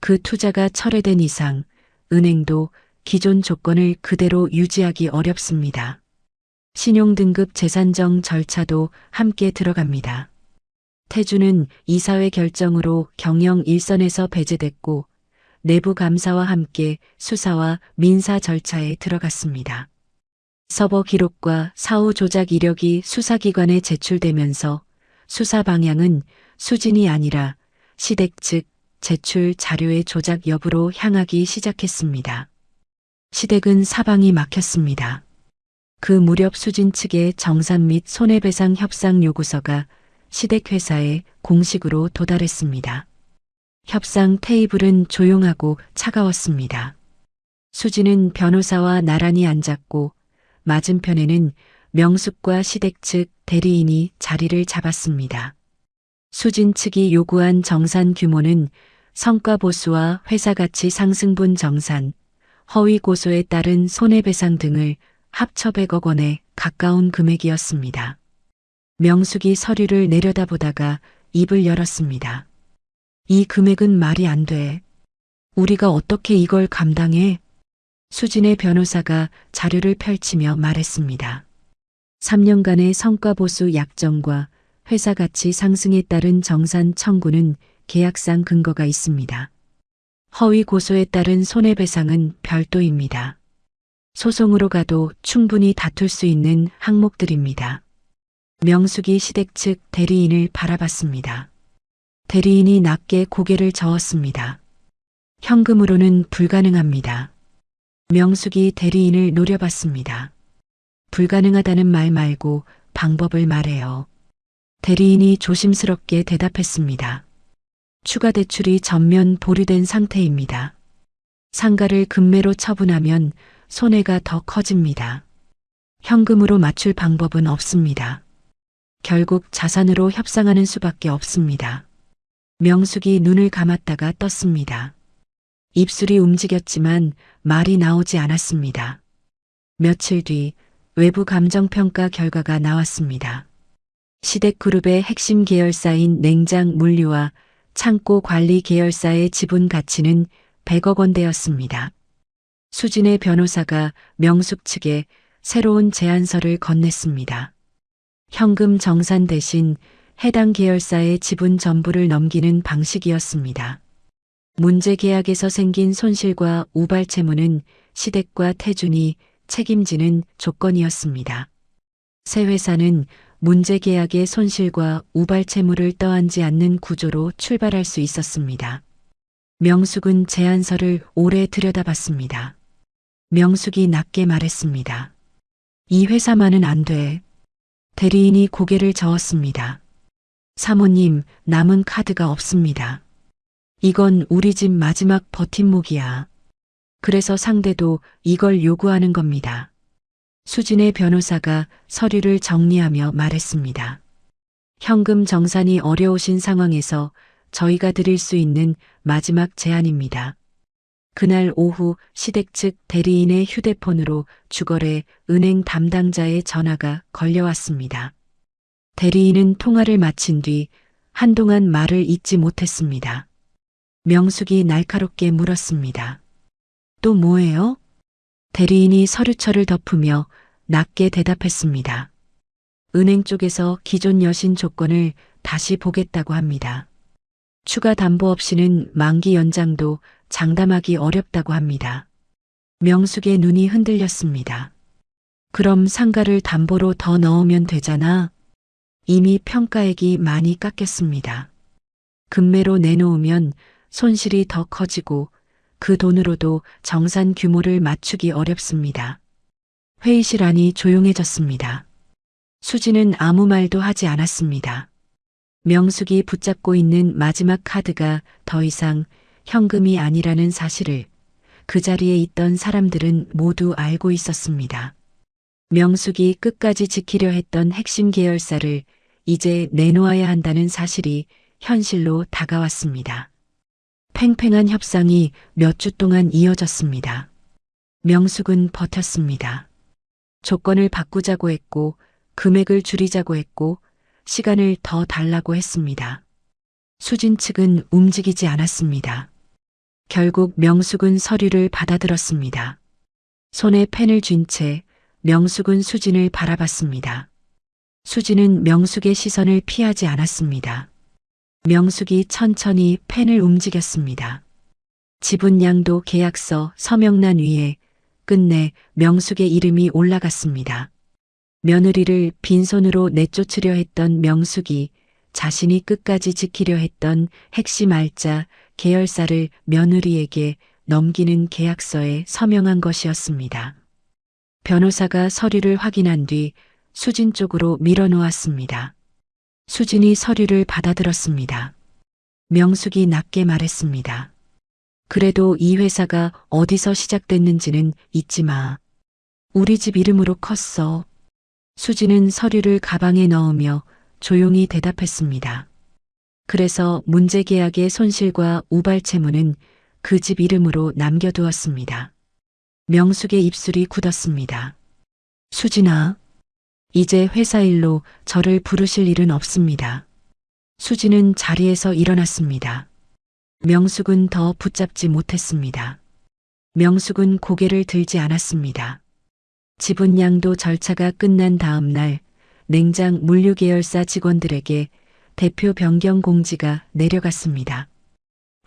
그 투자가 철회된 이상 은행도 기존 조건을 그대로 유지하기 어렵습니다. 신용등급 재산정 절차도 함께 들어갑니다. 태준은 이사회 결정으로 경영 일선에서 배제됐고 내부 감사와 함께 수사와 민사 절차에 들어갔습니다. 서버 기록과 사후 조작 이력이 수사기관에 제출되면서 수사 방향은 수진이 아니라 시댁 측 제출 자료의 조작 여부로 향하기 시작했습니다. 시댁은 사방이 막혔습니다. 그 무렵 수진 측의 정산 및 손해배상 협상 요구서가 시댁 회사에 공식으로 도달했습니다. 협상 테이블은 조용하고 차가웠습니다. 수진은 변호사와 나란히 앉았고 맞은편에는 명숙과 시댁 측 대리인이 자리를 잡았습니다. 수진 측이 요구한 정산 규모는 성과 보수와 회사 가치 상승분 정산, 허위 고소에 따른 손해배상 등을 합쳐 100억 원에 가까운 금액이었습니다. 명숙이 서류를 내려다보다가 입을 열었습니다. 이 금액은 말이 안 돼. 우리가 어떻게 이걸 감당해? 수진의 변호사가 자료를 펼치며 말했습니다. 3년간의 성과 보수 약정과 회사 가치 상승에 따른 정산 청구는 계약상 근거가 있습니다. 허위 고소에 따른 손해배상은 별도입니다. 소송으로 가도 충분히 다툴 수 있는 항목들입니다. 명숙이 시댁 측 대리인을 바라봤습니다. 대리인이 낮게 고개를 저었습니다. 현금으로는 불가능합니다. 명숙이 대리인을 노려봤습니다. 불가능하다는 말 말고 방법을 말해요. 대리인이 조심스럽게 대답했습니다. 추가 대출이 전면 보류된 상태입니다. 상가를 금매로 처분하면 손해가 더 커집니다. 현금으로 맞출 방법은 없습니다. 결국 자산으로 협상하는 수밖에 없습니다. 명숙이 눈을 감았다가 떴습니다. 입술이 움직였지만 말이 나오지 않았습니다. 며칠 뒤 외부 감정평가 결과가 나왔습니다. 시댁그룹의 핵심 계열사인 냉장 물류와 창고 관리 계열사의 지분 가치는 100억 원대였습니다. 수진의 변호사가 명숙 측에 새로운 제안서를 건넸습니다. 현금 정산 대신 해당 계열사에 지분 전부를 넘기는 방식이었습니다. 문제 계약에서 생긴 손실과 우발 채무는 시댁과 태준이 책임지는 조건이었습니다. 새 회사는 문제 계약의 손실과 우발 채무를 떠안지 않는 구조로 출발할 수 있었습니다. 명숙은 제안서를 오래 들여다봤습니다. 명숙이 낮게 말했습니다. 이 회사만은 안 돼. 대리인이 고개를 저었습니다. 사모님, 남은 카드가 없습니다. 이건 우리 집 마지막 버팀목이야. 그래서 상대도 이걸 요구하는 겁니다. 수진의 변호사가 서류를 정리하며 말했습니다. 현금 정산이 어려우신 상황에서 저희가 드릴 수 있는 마지막 제안입니다. 그날 오후 시댁 측 대리인의 휴대폰으로 주거래 은행 담당자의 전화가 걸려왔습니다. 대리인은 통화를 마친 뒤 한동안 말을 잇지 못했습니다. 명숙이 날카롭게 물었습니다. 또 뭐예요? 대리인이 서류철을 덮으며 낮게 대답했습니다. 은행 쪽에서 기존 여신 조건을 다시 보겠다고 합니다. 추가 담보 없이는 만기 연장도 장담하기 어렵다고 합니다. 명숙의 눈이 흔들렸습니다. 그럼 상가를 담보로 더 넣으면 되잖아. 이미 평가액이 많이 깎였습니다. 금매로 내놓으면 손실이 더 커지고 그 돈으로도 정산 규모를 맞추기 어렵습니다. 회의실 안이 조용해졌습니다. 수지는 아무 말도 하지 않았습니다. 명숙이 붙잡고 있는 마지막 카드가 더 이상 현금이 아니라는 사실을 그 자리에 있던 사람들은 모두 알고 있었습니다. 명숙이 끝까지 지키려 했던 핵심 계열사를 이제 내놓아야 한다는 사실이 현실로 다가왔습니다. 팽팽한 협상이 몇 주 동안 이어졌습니다. 명숙은 버텼습니다. 조건을 바꾸자고 했고 금액을 줄이자고 했고 시간을 더 달라고 했습니다. 수진 측은 움직이지 않았습니다. 결국 명숙은 서류를 받아들었습니다. 손에 펜을 쥔 채 명숙은 수진을 바라봤습니다. 수진은 명숙의 시선을 피하지 않았습니다. 명숙이 천천히 펜을 움직였습니다. 지분양도 계약서 서명란 위에 끝내 명숙의 이름이 올라갔습니다. 며느리를 빈손으로 내쫓으려 했던 명숙이 자신이 끝까지 지키려 했던 핵심 알짜 계열사를 며느리에게 넘기는 계약서에 서명한 것이었습니다. 변호사가 서류를 확인한 뒤 수진 쪽으로 밀어놓았습니다. 수진이 서류를 받아들었습니다. 명숙이 낮게 말했습니다. 그래도 이 회사가 어디서 시작됐는지는 잊지 마. 우리 집 이름으로 컸어. 수진은 서류를 가방에 넣으며 조용히 대답했습니다. 그래서 문제 계약의 손실과 우발 채무는 그 집 이름으로 남겨두었습니다. 명숙의 입술이 굳었습니다. 수진아, 이제 회사 일로 저를 부르실 일은 없습니다. 수진은 자리에서 일어났습니다. 명숙은 더 붙잡지 못했습니다. 명숙은 고개를 들지 않았습니다. 지분양도 절차가 끝난 다음 날 냉장 물류 계열사 직원들에게 대표 변경 공지가 내려갔습니다.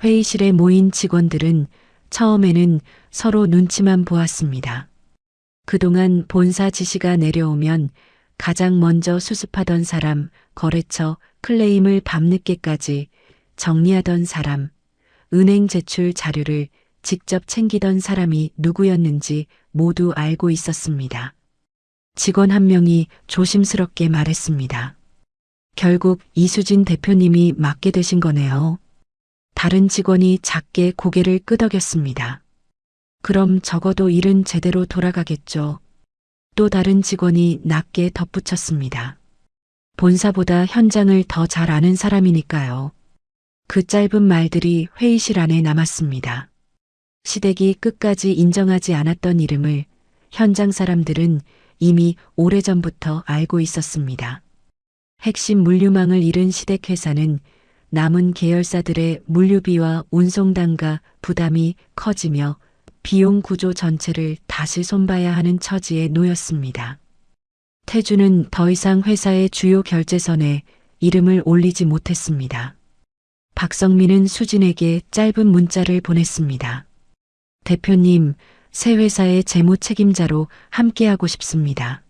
회의실에 모인 직원들은 처음에는 서로 눈치만 보았습니다. 그동안 본사 지시가 내려오면 가장 먼저 수습하던 사람, 거래처 클레임을 밤늦게까지 정리하던 사람, 은행 제출 자료를 직접 챙기던 사람이 누구였는지 모두 알고 있었습니다. 직원 한 명이 조심스럽게 말했습니다. 결국 이수진 대표님이 맡게 되신 거네요. 다른 직원이 작게 고개를 끄덕였습니다. 그럼 적어도 일은 제대로 돌아가겠죠. 또 다른 직원이 낮게 덧붙였습니다. 본사보다 현장을 더 잘 아는 사람이니까요. 그 짧은 말들이 회의실 안에 남았습니다. 시댁이 끝까지 인정하지 않았던 이름을 현장 사람들은 이미 오래전부터 알고 있었습니다. 핵심 물류망을 잃은 시댁 회사는 남은 계열사들의 물류비와 운송단가 부담이 커지며 비용 구조 전체를 다시 손봐야 하는 처지에 놓였습니다. 태주는 더 이상 회사의 주요 결제선에 이름을 올리지 못했습니다. 박성민은 수진에게 짧은 문자를 보냈습니다. 대표님, 새 회사의 재무 책임자로 함께하고 싶습니다.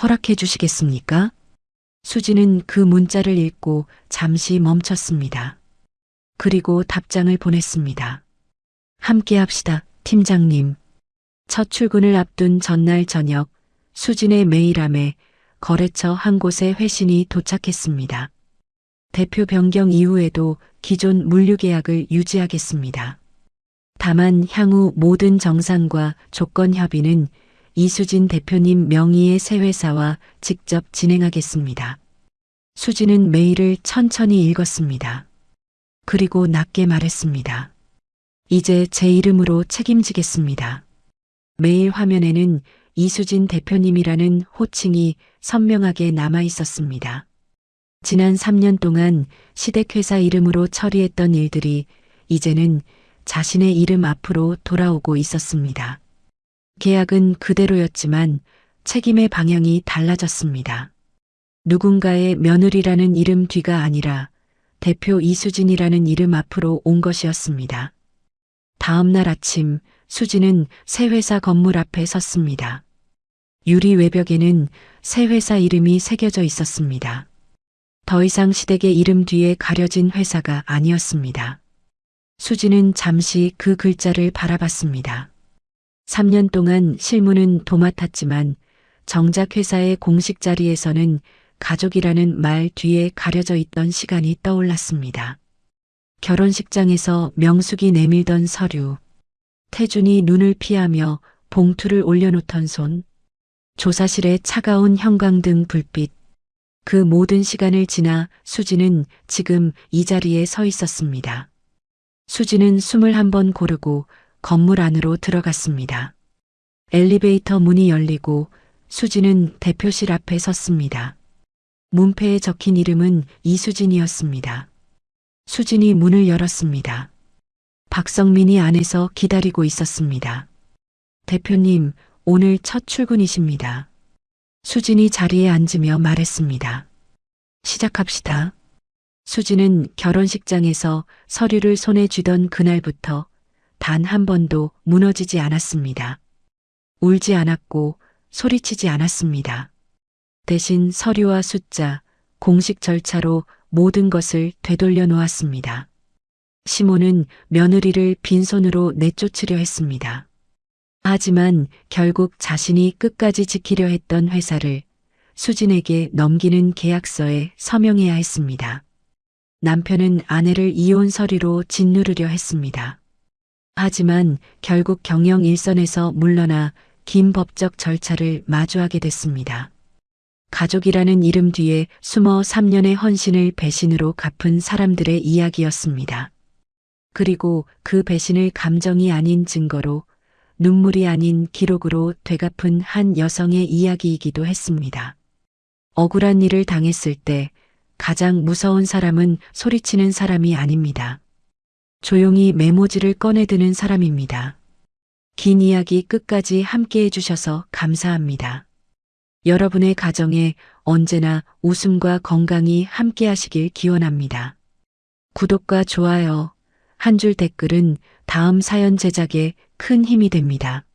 허락해 주시겠습니까? 수진은 그 문자를 읽고 잠시 멈췄습니다. 그리고 답장을 보냈습니다. 함께합시다, 팀장님. 첫 출근을 앞둔 전날 저녁, 수진의 메일함에 거래처 한 곳에 회신이 도착했습니다. 대표 변경 이후에도 기존 물류 계약을 유지하겠습니다. 다만 향후 모든 정산과 조건 협의는 이수진 대표님 명의의 새 회사와 직접 진행하겠습니다. 수진은 메일을 천천히 읽었습니다. 그리고 낮게 말했습니다. 이제 제 이름으로 책임지겠습니다. 메일 화면에는 이수진 대표님이라는 호칭이 선명하게 남아 있었습니다. 지난 3년 동안 시댁회사 이름으로 처리했던 일들이 이제는 자신의 이름 앞으로 돌아오고 있었습니다. 계약은 그대로였지만 책임의 방향이 달라졌습니다. 누군가의 며느리라는 이름 뒤가 아니라 대표 이수진이라는 이름 앞으로 온 것이었습니다. 다음 날 아침 수진은 새 회사 건물 앞에 섰습니다. 유리 외벽에는 새 회사 이름이 새겨져 있었습니다. 더 이상 시댁의 이름 뒤에 가려진 회사가 아니었습니다. 수진은 잠시 그 글자를 바라봤습니다. 3년 동안 실무는 도맡았지만 정작 회사의 공식 자리에서는 가족이라는 말 뒤에 가려져 있던 시간이 떠올랐습니다. 결혼식장에서 명숙이 내밀던 서류, 태준이 눈을 피하며 봉투를 올려놓던 손, 조사실의 차가운 형광등 불빛, 그 모든 시간을 지나 수진은 지금 이 자리에 서 있었습니다. 수진은 숨을 한번 고르고 건물 안으로 들어갔습니다. 엘리베이터 문이 열리고 수진은 대표실 앞에 섰습니다. 문패에 적힌 이름은 이수진이었습니다. 수진이 문을 열었습니다. 박성민이 안에서 기다리고 있었습니다. 대표님, 오늘 첫 출근이십니다. 수진이 자리에 앉으며 말했습니다. 시작합시다. 수진은 결혼식장에서 서류를 손에 쥐던 그날부터 단 한 번도 무너지지 않았습니다. 울지 않았고 소리치지 않았습니다. 대신 서류와 숫자, 공식 절차로 모든 것을 되돌려 놓았습니다. 시모는 며느리를 빈손으로 내쫓으려 했습니다. 하지만 결국 자신이 끝까지 지키려 했던 회사를 수진에게 넘기는 계약서에 서명해야 했습니다. 남편은 아내를 이혼 서류로 짓누르려 했습니다. 하지만 결국 경영 일선에서 물러나 긴 법적 절차를 마주하게 됐습니다. 가족이라는 이름 뒤에 숨어 3년의 헌신을 배신으로 갚은 사람들의 이야기였습니다. 그리고 그 배신을 감정이 아닌 증거로, 눈물이 아닌 기록으로 되갚은 한 여성의 이야기이기도 했습니다. 억울한 일을 당했을 때 가장 무서운 사람은 소리치는 사람이 아닙니다. 조용히 메모지를 꺼내드는 사람입니다. 긴 이야기 끝까지 함께 해주셔서 감사합니다. 여러분의 가정에 언제나 웃음과 건강이 함께 하시길 기원합니다. 구독과 좋아요, 한 줄 댓글은 다음 사연 제작에 큰 힘이 됩니다.